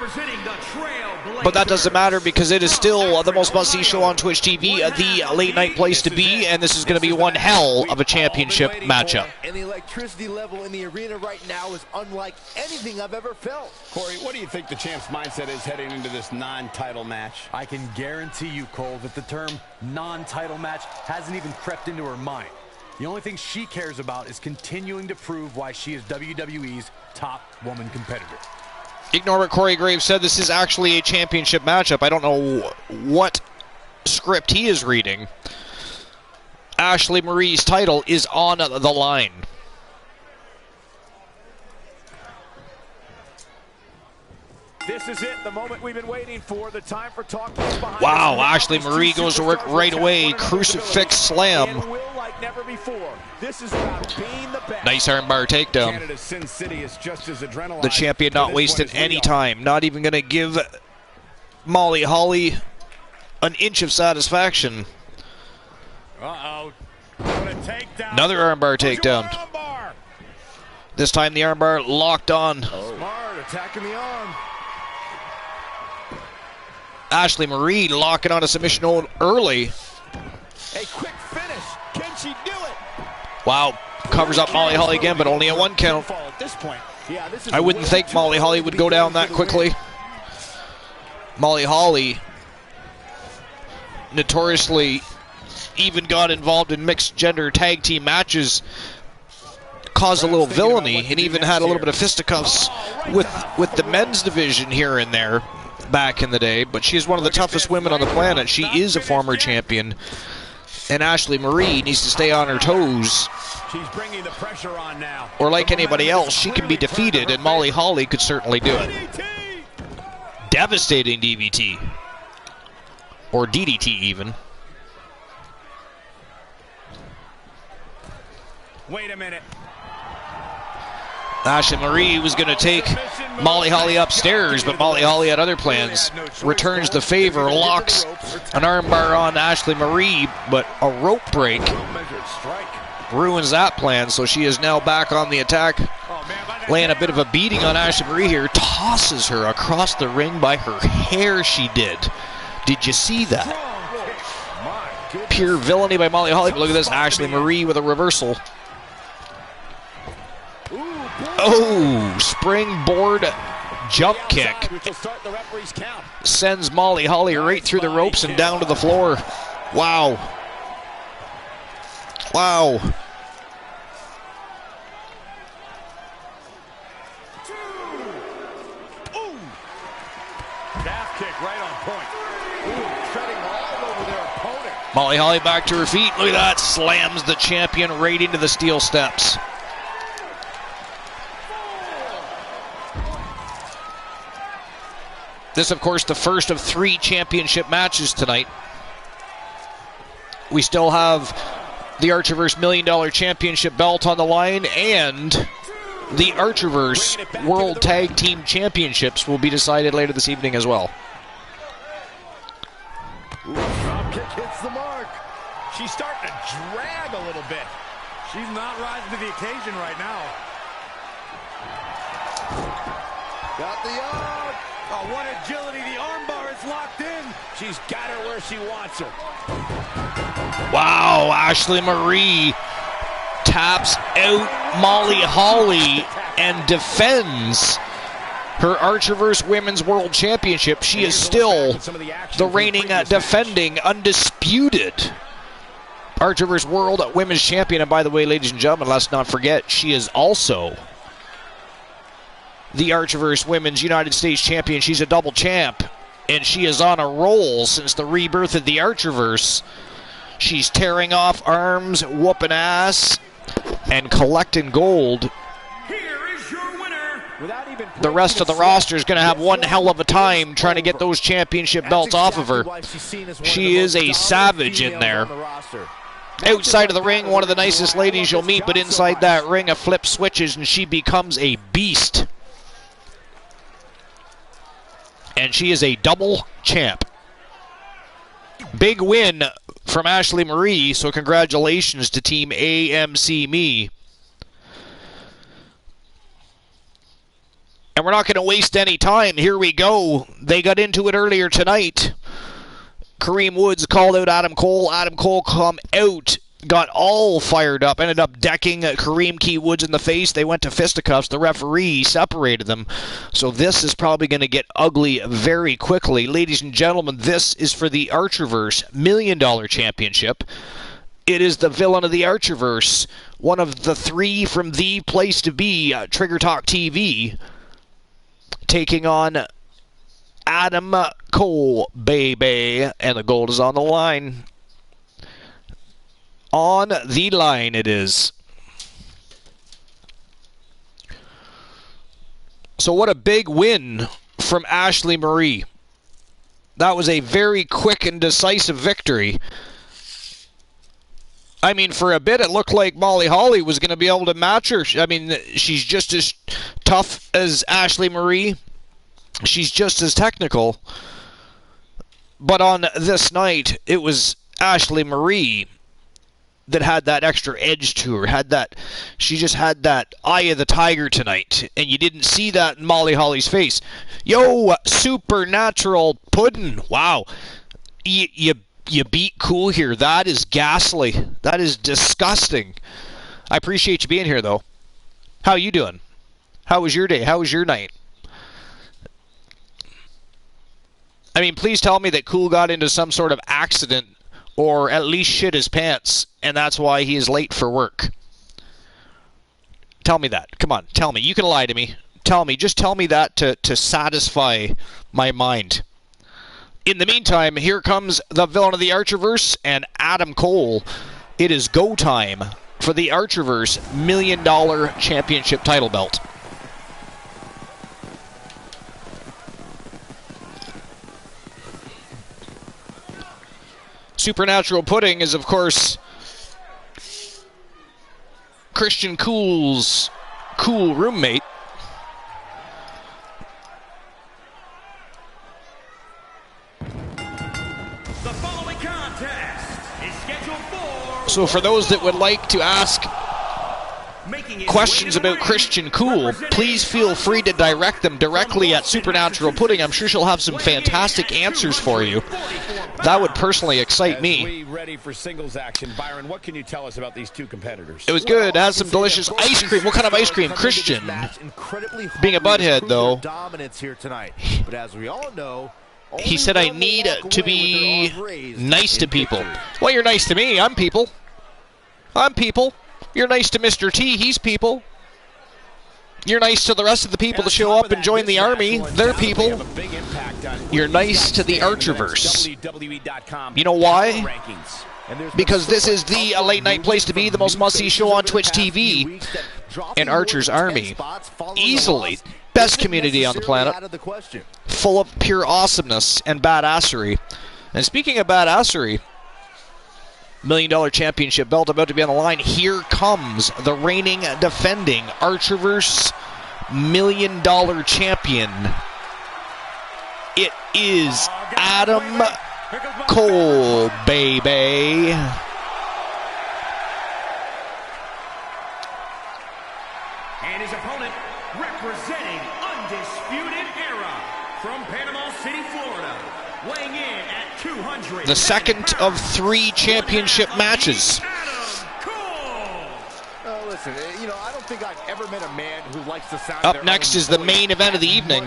But that doesn't matter, because it is still the most must-see show on Twitch TV, the late-night place to be, and this is going to be one hell of a championship matchup. And the electricity level in the arena right now is unlike anything I've ever felt. Corey, what do you think the champ's mindset is heading into this non-title match? I can guarantee you, Cole, that the term non-title match hasn't even crept into her mind. The only thing she cares about is continuing to prove why she is WWE's top woman competitor. Ignore what Corey Graves said. This is actually a championship matchup. I don't know what script he is reading. Ashley Marie's title is on the line. This is it, the moment we've been waiting for, the time for talk. Wow, Ashley Marie goes to work right away. Crucifix slam. This is about being the best. Nice armbar takedown. Canada's Sin City is just as adrenaline. The champion not wasting any time. Not even going to give Molly Holly an inch of satisfaction. Uh-oh. Takedown. Another armbar takedown. This time the armbar locked on. Smart, attacking the arm. Ashley Marie locking on a submission hold early. A quick finish. Can she do it? Wow. Covers up Molly Holly again, but only a one count. At this point. Yeah, this is I wouldn't think Molly Holly would go down that quickly. Molly Holly notoriously even got involved in mixed gender tag team matches, caused a little villainy, and even had a little bit of fisticuffs with the men's division here and there. back in the day, but she is one of the toughest women on the planet. She is a former champion, and Ashley Marie needs to stay on her toes. She's bringing the pressure on now. Or like anybody else, she can be defeated, and Molly Holly could certainly do it. Devastating DVT. Or DDT even. Wait a minute. Ashley Marie was going to take Molly Holly upstairs, but Molly Holly had other plans. Returns the favor, locks an armbar on Ashley Marie, but a rope break ruins that plan, so she is now back on the attack, laying a bit of a beating on Ashley Marie here. Tosses her across the ring by her hair, she did. Did you see that? Pure villainy by Molly Holly, but look at this, Ashley Marie with a reversal. Oh, springboard jump kick. Sends Molly Holly right through the ropes and down to the floor. Wow. Wow. Calf kick right on point. Treading all over their opponent. Molly Holly back to her feet. Look at that. Slams the champion right into the steel steps. This, of course, the first of 3 championship matches tonight. We still have the Archerverse $1 Million Championship belt on the line, and the Archerverse World Tag Team Championships will be decided later this evening as well. Drop kick hits the mark. She's starting to drag a little bit. She's not rising to the occasion right now. Got the arm. Oh, what agility. The armbar is locked in. She's got her where she wants her. Wow, Ashley Marie taps out Molly Holly and defends her Archerverse Women's World Championship. She is still the reigning, defending, undisputed Archerverse World Women's Champion. And by the way, ladies and gentlemen, let's not forget, she is also the Archerverse Women's United States Champion. She's a double champ, and she is on a roll since the rebirth of the Archerverse. She's tearing off arms, whooping ass, and collecting gold. Here is your winner. The rest of the roster is going to have one hell of a time trying to get those championship belts off of her. She is a savage in there. Outside of the ring, one of the nicest ladies you'll meet, but inside that ring, a flip switches and she becomes a beast. And she is a double champ. Big win from Ashley Marie, so congratulations to Team AMC Me. And we're not going to waste any time. Here we go. They got into it earlier tonight. Kareem Woods called out Adam Cole. Adam Cole come out, got all fired up, ended up decking Kareem Key Woods in the face. They went to fisticuffs. The referee separated them. So this is probably going to get ugly very quickly. Ladies and gentlemen, this is for the Archerverse $1 Million Championship. It is the villain of the Archerverse, one of the 3 from the place to be, Trigger Talk TV, taking on Adam Cole, baby. And the gold is on the line. On the line it is. So what a big win from Ashley Marie. That was a very quick and decisive victory. I mean, for a bit it looked like Molly Holly was going to be able to match her. I mean, she's just as tough as Ashley Marie. She's just as technical. But on this night, it was Ashley Marie that had that extra edge to her. She just had that eye of the tiger tonight. And you didn't see that in Molly Holly's face. Yo, supernatural pudding. Wow. You beat Cool here. That is ghastly. That is disgusting. I appreciate you being here, though. How you doing? How was your day? How was your night? I mean, please tell me that Cool got into some sort of accident or at least shit his pants, and that's why he is late for work. Tell me that. Come on, tell me. You can lie to me. Tell me. Just tell me that to satisfy my mind. In the meantime, here comes the villain of the Archerverse and Adam Cole. It is go time for the Archerverse $1 Million Championship title belt. Supernatural Pudding is, of course, Christian Cool's cool roommate. The following contest is scheduled for... So for those that would like to ask questions about Christian Cool, please feel free to direct them directly at Supernatural Pudding. I'm sure she'll have some fantastic answers for you. That would personally excite me. We ready for singles action, Byron? What can you tell us about these two competitors? It was good. It has some delicious ice cream. What kind of ice cream? Christian. Being a butthead, though, Dominance here tonight. But as we all know, he said I need to be nice to people. Well, you're nice to me. I'm people. I'm people. You're nice to Mr. T. He's people. You're nice to the rest of the people that show up and join the army. They're people. You're nice to the Archerverse. You know why? Because this is the late night place to be, the most must-see show on Twitch TV. And Archer's Army. Easily best community on the planet. Full of pure awesomeness and badassery. And speaking of badassery, $1 Million Championship belt about to be on the line. Here comes the reigning, defending Archerverse $1 Million Champion. It is Adam Cole, baby. And his opponent, representing Undisputed Era from Panama City, Florida, weighing in at 200. The second of 3 championship matches. Listen, you know, I don't think I've ever met a man who likes the sound. Up next is the main event of the evening.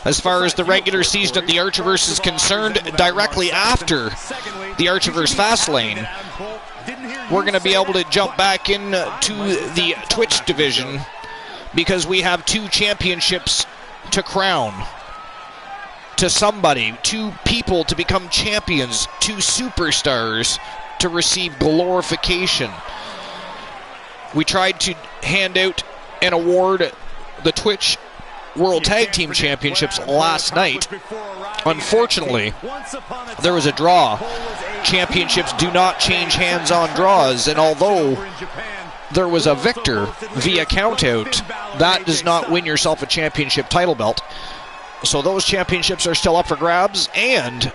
As far as the regular season of the Archerverse is concerned, directly after the Archerverse Fastlane, we're going to be able to jump back into the Twitch division because we have 2 championships to crown. To somebody, 2 people to become champions, 2 superstars to receive glorification. We tried to hand out and award the Twitch World Tag Team Championships last night. Unfortunately, there was a draw. Championships do not change hands on draws, and although there was a victor via countout, that does not win yourself a championship title belt. So those championships are still up for grabs, and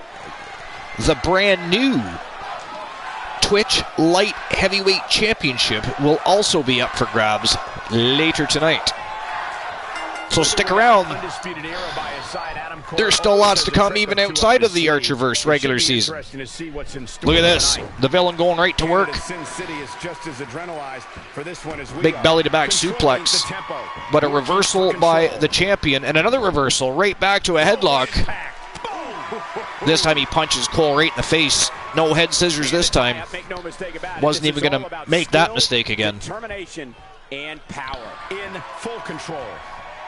the brand new Twitch Light Heavyweight Championship will also be up for grabs later tonight. So stick around. There's still lots to come even outside of the Archerverse regular season. Look at this. The villain going right to work. Big belly to back suplex. But a reversal by the champion and another reversal right back to a headlock. This time he punches Cole right in the face. No head scissors this time. Wasn't even going to make that mistake again. Determination and power in full control.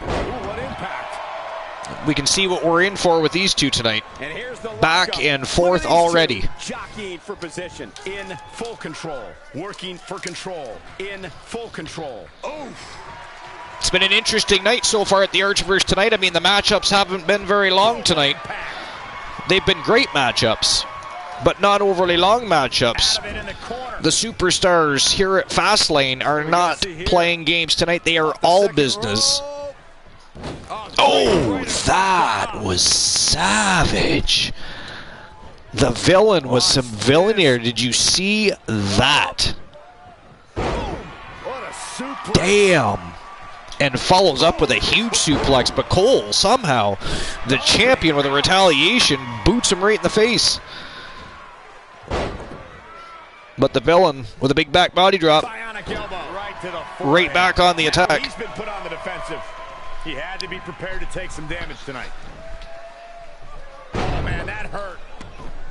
Ooh, what impact. We can see what we're in for with these 2 tonight. Back and forth already. Jockeying for position in full control. Working for control in full control. Oof. It's been an interesting night so far at the Archerverse tonight. I mean, the matchups haven't been very long tonight. They've been great matchups, but not overly long matchups. The superstars here at Fastlane are not playing games tonight. They are all business. Oh, that was savage. The villain was some villainy here. Did you see that? Damn. And follows up with a huge suplex, but Cole, somehow, the champion with a retaliation, boots him right in the face. But the villain, with a big back body drop, right back on the attack. He's been put on the defensive. He had to be prepared to take some damage tonight. Oh, man, that hurt.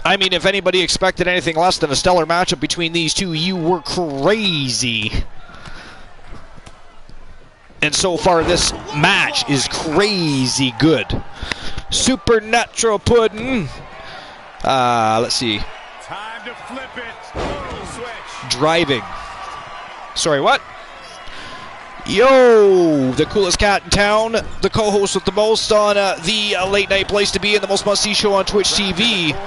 I mean, if anybody expected anything less than a stellar matchup between these 2, you were crazy. And so far, this match is crazy good. Supernatural pudding. Let's see. Time to flip it. Full switch. Driving. Sorry, what? Yo, the coolest cat in town, the co-host with the most on the late night place to be in the most must-see show on Twitch TV.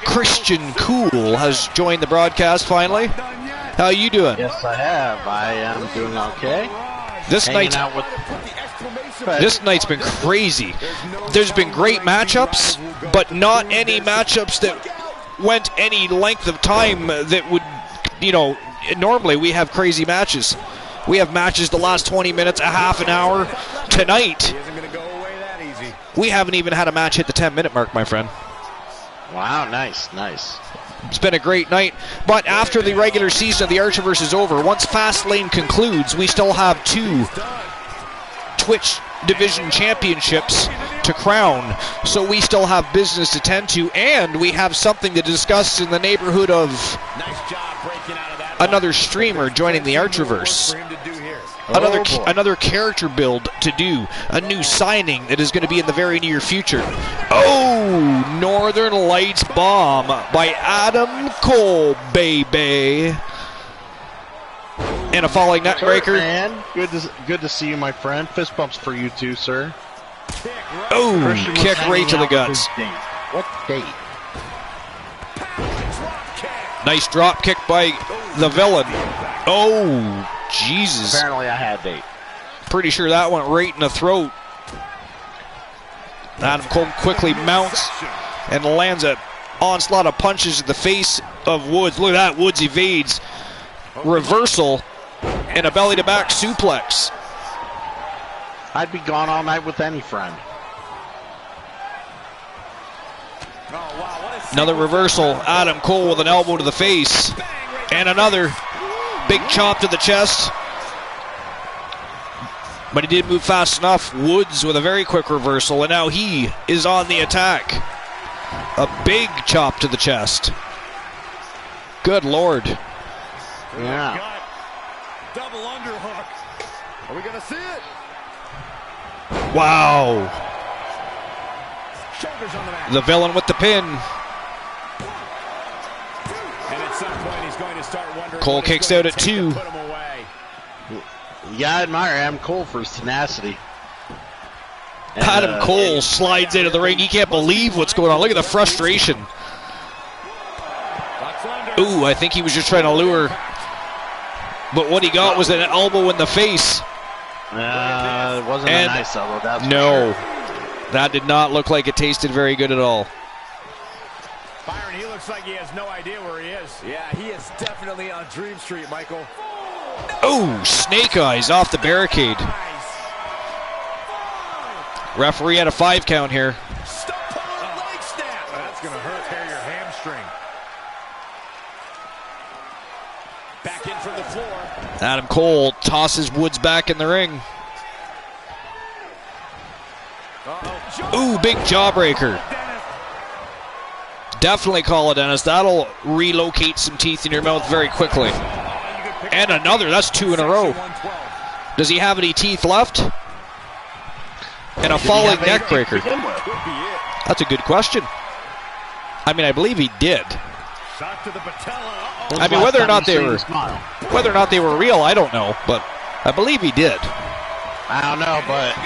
Christian Cool has joined the broadcast finally. How you doing? Yes, I have. I am doing okay. This night's been crazy. There's been great matchups, but not any matchups that went any length of time that would, you know, normally we have crazy matches. We have matches the last 20 minutes, a half an hour. Tonight, we haven't even had a match hit the 10-minute mark, my friend. Wow, nice. It's been a great night, but after the regular season of the Archerverse is over, once Fastlane concludes, we still have 2 Twitch Division Championships to crown, so we still have business to tend to, and we have something to discuss in the neighborhood of another streamer joining the Archerverse. Another character build to do, a new signing that is going to be in the very near future. Oh, Northern Lights bomb by Adam Cole, baby. And a falling net breaker. Man, good to see you, my friend. Fist bumps for you too, sir. Oh, kick right to the guts. What date? Nice drop kick by the villain. Oh, Jesus. Apparently I had date. Pretty sure that went right in the throat. Adam Cole quickly mounts and lands an onslaught of punches in the face of Woods. Look at that, Woods evades. Reversal and a belly-to-back suplex. I'd be gone all night with any friend. Another reversal. Adam Cole with an elbow to the face. And another big chop to the chest. But he did move fast enough. Woods with a very quick reversal, and now he is on the attack. A big chop to the chest. Good Lord. Yeah. Double underhook. Are we going to see it? Wow. Shoulders on the mat. The villain with the pin. And at some point he's going to start wondering. Cole kicks out at 2. Put him away. Yeah, I admire Adam Cole for his tenacity. And, Adam Cole slides into the ring. He can't believe what's going on. Look at the frustration. Ooh, I think he was just trying to lure. But what he got was an elbow in the face. It wasn't a nice elbow, that's no, for sure. That did not look like it tasted very good at all. Byron, he looks like he has no idea where he is. Yeah, he is definitely on Dream Street, Michael. Oh, snake eyes off the barricade. Referee had a 5 count here. That's going to hurt. Tear your hamstring. Back in from the floor. Adam Cole tosses Woods back in the ring. Ooh, big jawbreaker. Definitely call it, Dennis. That'll relocate some teeth in your mouth very quickly. And another. That's 2 in a row. Does he have any teeth left? And a falling neck breaker. That's a good question. I mean, I believe he did. I mean, whether or not they were real, I don't know, but I believe he did. I don't know, but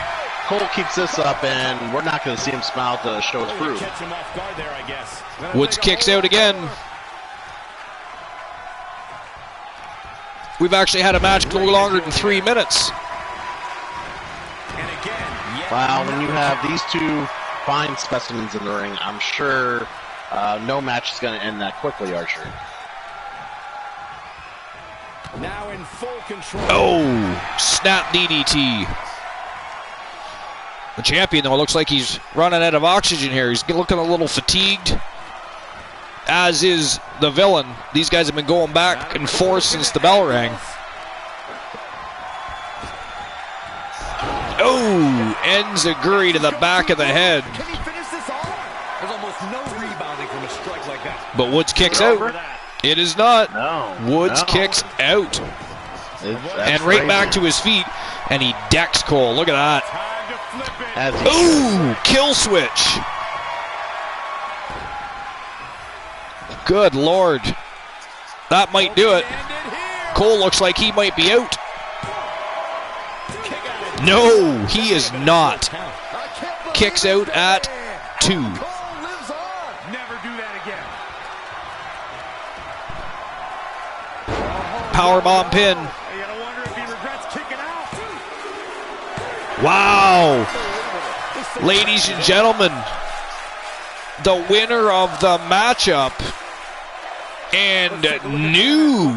Cole keeps this up, and we're not going to see him smile to show his proof. Woods kicks out again. We've actually had a match go longer than 3 minutes. Wow, when you have these 2 fine specimens in the ring, I'm sure no match is going to end that quickly, Archer. Now in full control. Oh, snap DDT. The champion, though, looks like he's running out of oxygen here. He's looking a little fatigued, as is the villain. These guys have been going back and forth since the bell rang. Oh, enziguri to the back of the head. Can he finish this off? There's almost no rebounding from a strike like that. But Woods kicks out. It is not. No. Woods kicks out. And right back to his feet, and he decks Cole. Look at that. Ooh, kill switch. Good Lord. That might do it. Cole looks like he might be out. No, he is not. Kicks out at 2. Never do that again. Powerbomb pin. You gotta wonder if he regrets kicking out. Wow. Ladies and gentlemen, the winner of the matchup and new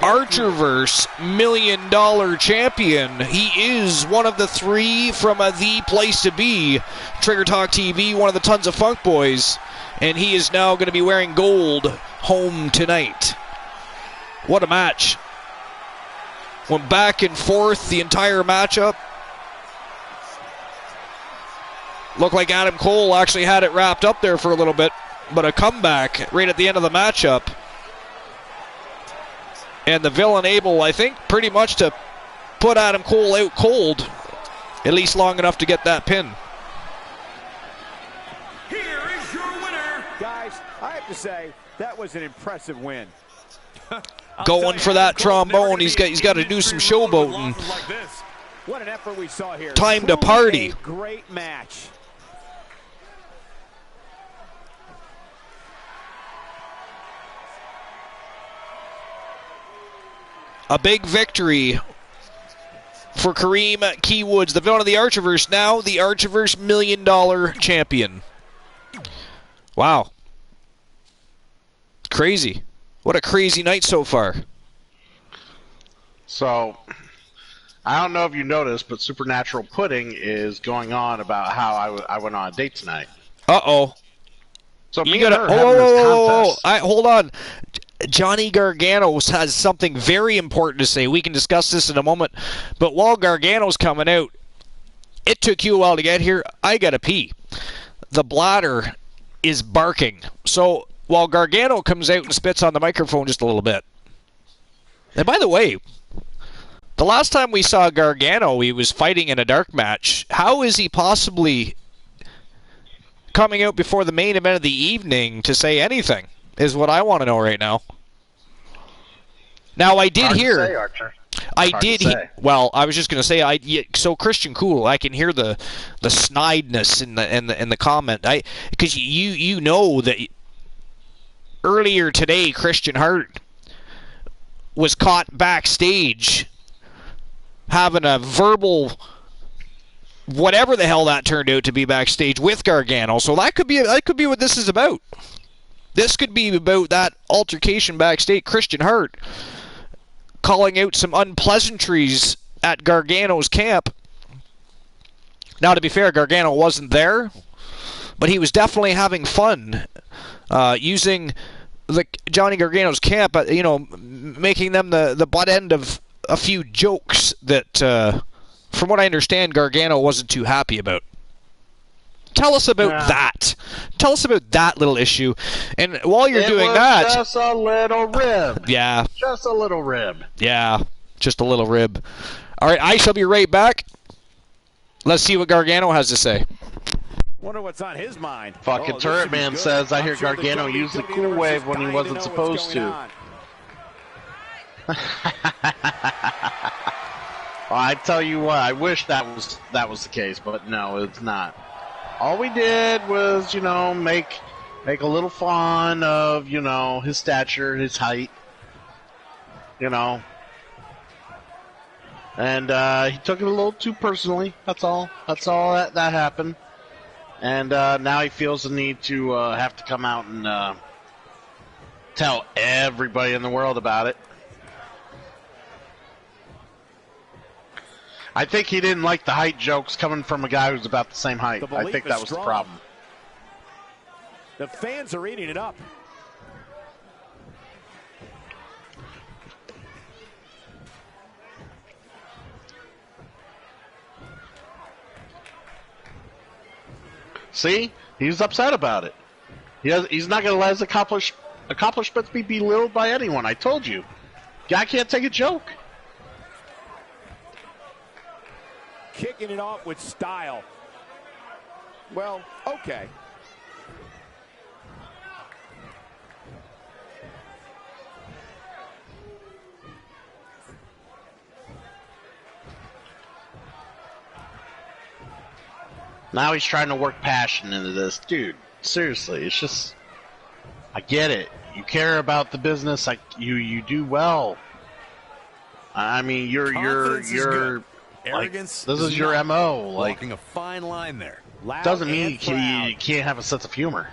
Archerverse $1 million champion. He is one of the 3 from the place to be. Trigger Talk TV, one of the Tons of Funk boys. And he is now going to be wearing gold home tonight. What a match. Went back and forth the entire matchup. Looked like Adam Cole actually had it wrapped up there for a little bit. But a comeback right at the end of the matchup. And the villain able, I think, pretty much to put Adam Cole out cold. At least long enough to get that pin. Here is your winner. Guys, I have to say, that was an impressive win. Going for that trombone. He's got to do some showboating. What an effort we saw here. Time to party. Great match. A big victory for Kareem Keywoods, the villain of the Archerverse, now the Archerverse $1 million champion. Wow. Crazy. What a crazy night so far. So, I don't know if you noticed, but Supernatural Pudding is going on about how I went on a date tonight. Uh-oh. So You me and gotta, her having this contest. hold on. Johnny Gargano has something very important to say. We can discuss this in a moment. But while Gargano's coming out, it took you a while to get here. I gotta pee. The bladder is barking. So while Gargano comes out and spits on the microphone just a little bit. And by the way, the last time we saw Gargano, he was fighting in a dark match. How is he possibly coming out before the main event of the evening to say anything? Is what I want to know right now. Now I did hear. Well, I was just going to say, so Christian Cool, I can hear the snideness in the comment. Because you know that earlier today Christian Hart was caught backstage having a verbal whatever the hell that turned out to be backstage with Gargano. So that could be what this is about. This could be about that altercation backstage. Christian Hart calling out some unpleasantries at Gargano's camp. Now, to be fair, Gargano wasn't there, but he was definitely having fun using Johnny Gargano's camp, making them the butt end of a few jokes that, from what I understand, Gargano wasn't too happy about. Tell us about that. Tell us about that little issue. And while you're doing that... just a little rib. Yeah. Just a little rib. Yeah, just a little rib. All right, I shall be right back. Let's see what Gargano has to say. Wonder what's on his mind. Fucking Turret Man says, I hear Gargano use the cool wave when he wasn't supposed to. Well, I tell you what, I wish that was the case, but no, it's not. All we did was, make a little fun of, his stature, his height, And he took it a little too personally. That's all. That's all that happened. And now he feels the need to have to come out and tell everybody in the world about it. I think he didn't like the height jokes coming from a guy who's about the same height. I think that was the problem. The fans are eating it up. See? He's upset about it. He's not going to let his accomplishments be belittled by anyone. I told you. Guy can't take a joke. kicking it off with style. Well, okay. Now he's trying to work passion into this. Dude, seriously, it's just... I get it. You care about the business. You do well. I mean, you're Arrogance like, this is your MO. Like, walking a fine line there. loud doesn't mean and you can't have a sense of humor.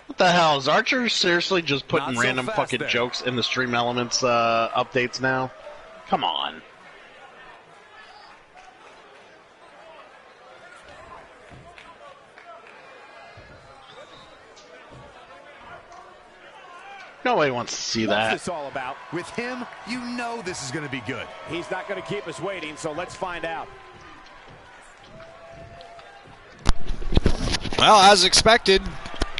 What the hell? Is Archer seriously just putting Not so random fast fucking there. jokes in the Stream Elements updates now? Come on. Nobody wants to see What's that. this all about? With him, you know this is going to be good. He's not going to keep us waiting, so let's find out. Well, as expected,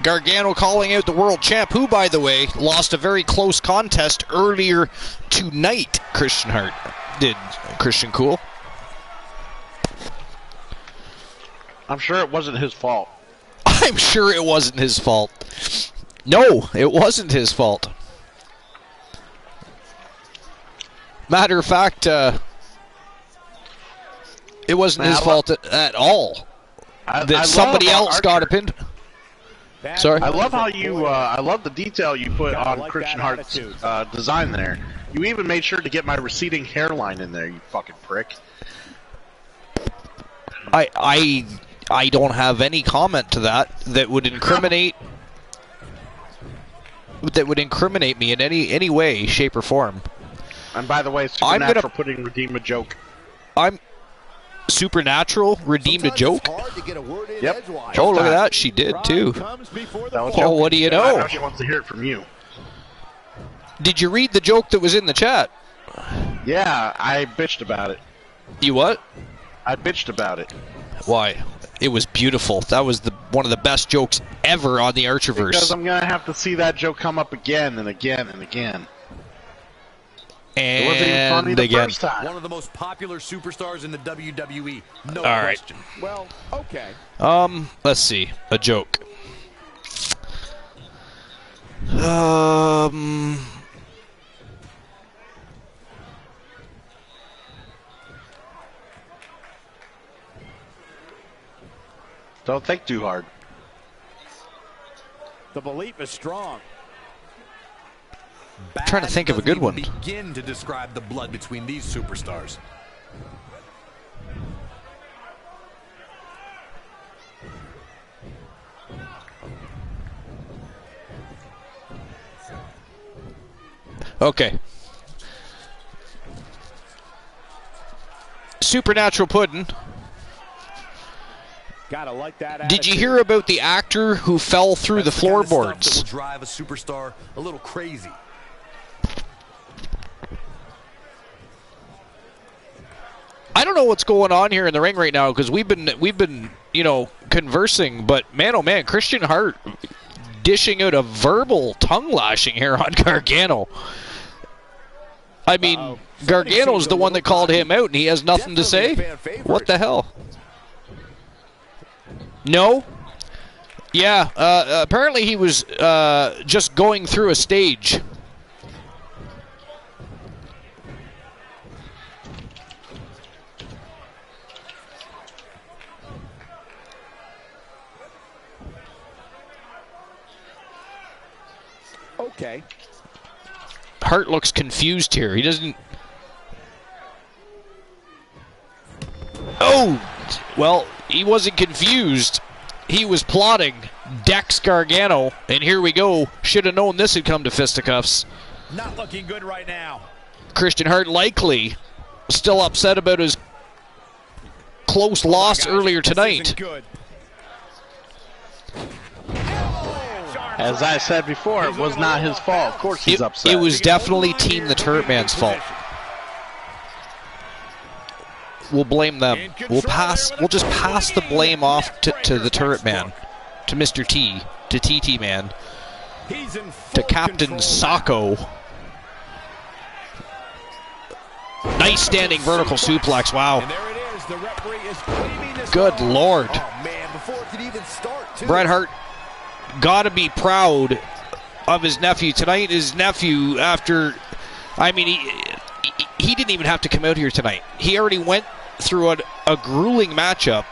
Gargano calling out the world champ, who, by the way, lost a very close contest earlier tonight. Christian Hart did. Christian Cool. I'm sure it wasn't his fault. I'm sure it wasn't his fault. No, it wasn't his fault. Matter of fact, it wasn't his fault at all. That somebody else got a pin. Sorry? I love how you, I love the detail you put Gotta on like Christian that Hart's attitude. design there. You even made sure to get my receding hairline in there, you fucking prick. I don't have any comment to that would incriminate me in any way, shape, or form. And by the way, Supernatural putting redeem a joke. I'm Supernatural redeemed a joke. Yep. Oh, look at that, she did too. Oh, what do you I know? know she wants to hear it from you. Did you read the joke that was in the chat? Yeah, I bitched about it. You what? I bitched about it. Why? It was beautiful. That was one of the best jokes ever on the Archerverse. Because I'm gonna have to see that joke come up again and again and again. It wasn't even funny And the again. first time. One of the most popular superstars in the WWE. No All right. question. Well, okay. Let's see. A joke. Don't think too hard. The belief is strong. I'm trying to think of a good one. Begin to describe the blood between these superstars. Okay. Supernatural Puddin'. Gotta like that. Did you hear about the actor who fell through the That's kind of stuff that floorboards? will drive a superstar a little crazy. I don't know what's going on here in the ring right now because we've been conversing, but man, oh man, Christian Hart dishing out a verbal tongue lashing here on Gargano. I mean, Gargano's the one that called him out, and he has nothing to say. What the hell? No. Yeah. Apparently, he was just going through a stage. Okay. Hart looks confused here. He doesn't... Oh! Well, he wasn't confused. He was plotting. Dex Gargano. And here we go. Should have known this had come to fisticuffs. Not looking good right now. Christian Hart likely still upset about his close loss earlier tonight. Good. As I said before, it was not his fault. Of course he's upset. It was definitely Team the Turret Man's fault. we'll blame them. We'll just pass the blame off to the turret man, to Mr. T, to TT man, to Captain Sacco. Nice standing vertical suplex. Wow. Good Lord. Bret Hart got to be proud of his nephew tonight. His nephew, after, I mean, he didn't even have to come out here tonight. He already went through a grueling matchup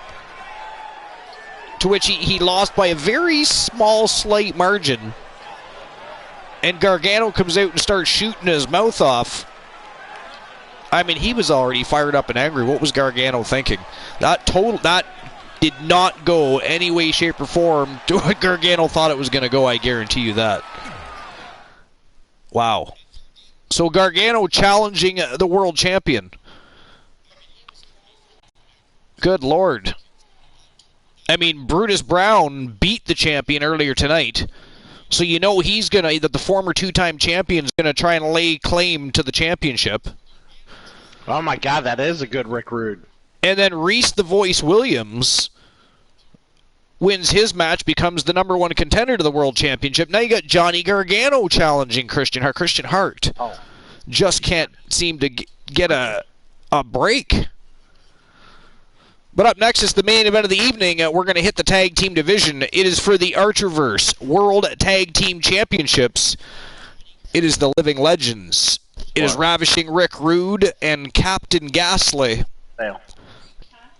to which he lost by a very small, slight margin. And Gargano comes out and starts shooting his mouth off. I mean, he was already fired up and angry. What was Gargano thinking? That did not go any way, shape, or form to what Gargano thought it was going to go. I guarantee you that. Wow. So Gargano challenging the world champion. Good Lord. I mean, Brutus Brown beat the champion earlier tonight. So you know that the former two-time champion is going to try and lay claim to the championship. Oh my God, that is a good Rick Rude. And then Reese the Voice Williams wins his match, becomes the number 1 contender to the World Championship. Now you got Johnny Gargano challenging Christian Hart. Christian Hart just can't seem to get a break. But up next is the main event of the evening. We're going to hit the tag team division. It is for the Archerverse World Tag Team Championships. It is the Living Legends. It is Ravishing Rick Rude and Captain Ghastly,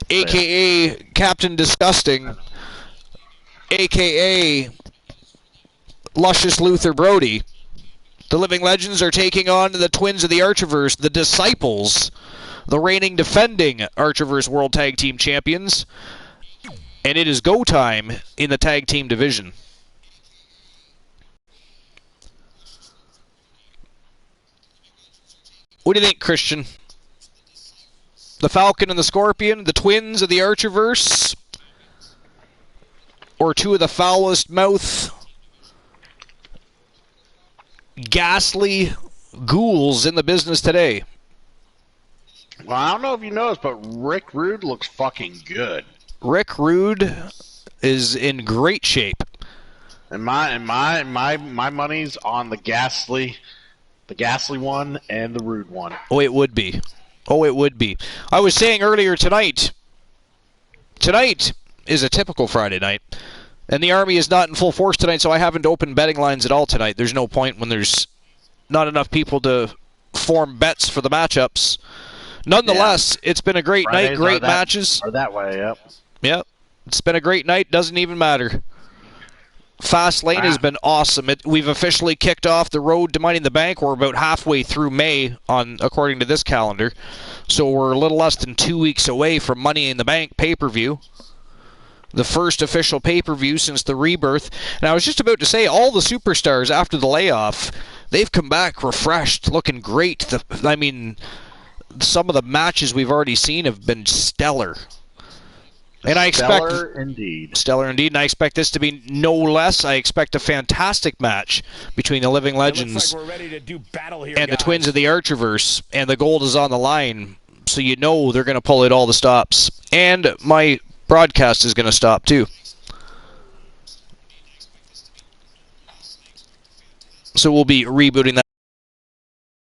a.k.a. Captain Disgusting, a.k.a. Luscious Luther Brody. The Living Legends are taking on the twins of the Archerverse, the Disciples, the reigning defending Archerverse World Tag Team Champions. And it is go time in the tag team division. What do you think, Christian? The Falcon and the Scorpion, the twins of the Archerverse, or two of the foulest mouth, ghastly ghouls in the business today? Well, I don't know if you noticed, but Rick Rude looks fucking good. Rick Rude is in great shape. And my money's on the ghastly one and the Rude one. Oh, it would be. Oh, it would be. I was saying earlier tonight is a typical Friday night, and the Army is not in full force tonight, so I haven't opened betting lines at all tonight. There's no point when there's not enough people to form bets for the matchups. Nonetheless, It's been a great night, great matches. Or that way, yep. Yep. It's been a great night, doesn't even matter. Fastlane has been awesome. We've officially kicked off the road to Money in the Bank. We're about halfway through May, according to this calendar. So we're a little less than 2 weeks away from Money in the Bank pay-per-view. The first official pay-per-view since the rebirth. And I was just about to say, all the superstars after the layoff, they've come back refreshed, looking great. Some of the matches we've already seen have been stellar. And I expect Stellar indeed. And I expect this to be no less. I expect a fantastic match between the Living Legends we're ready to do battle here, and the guys. twins of the Archerverse, and the gold is on the line, so you know they're going to pull out all the stops. And my broadcast is going to stop too. So we'll be rebooting that.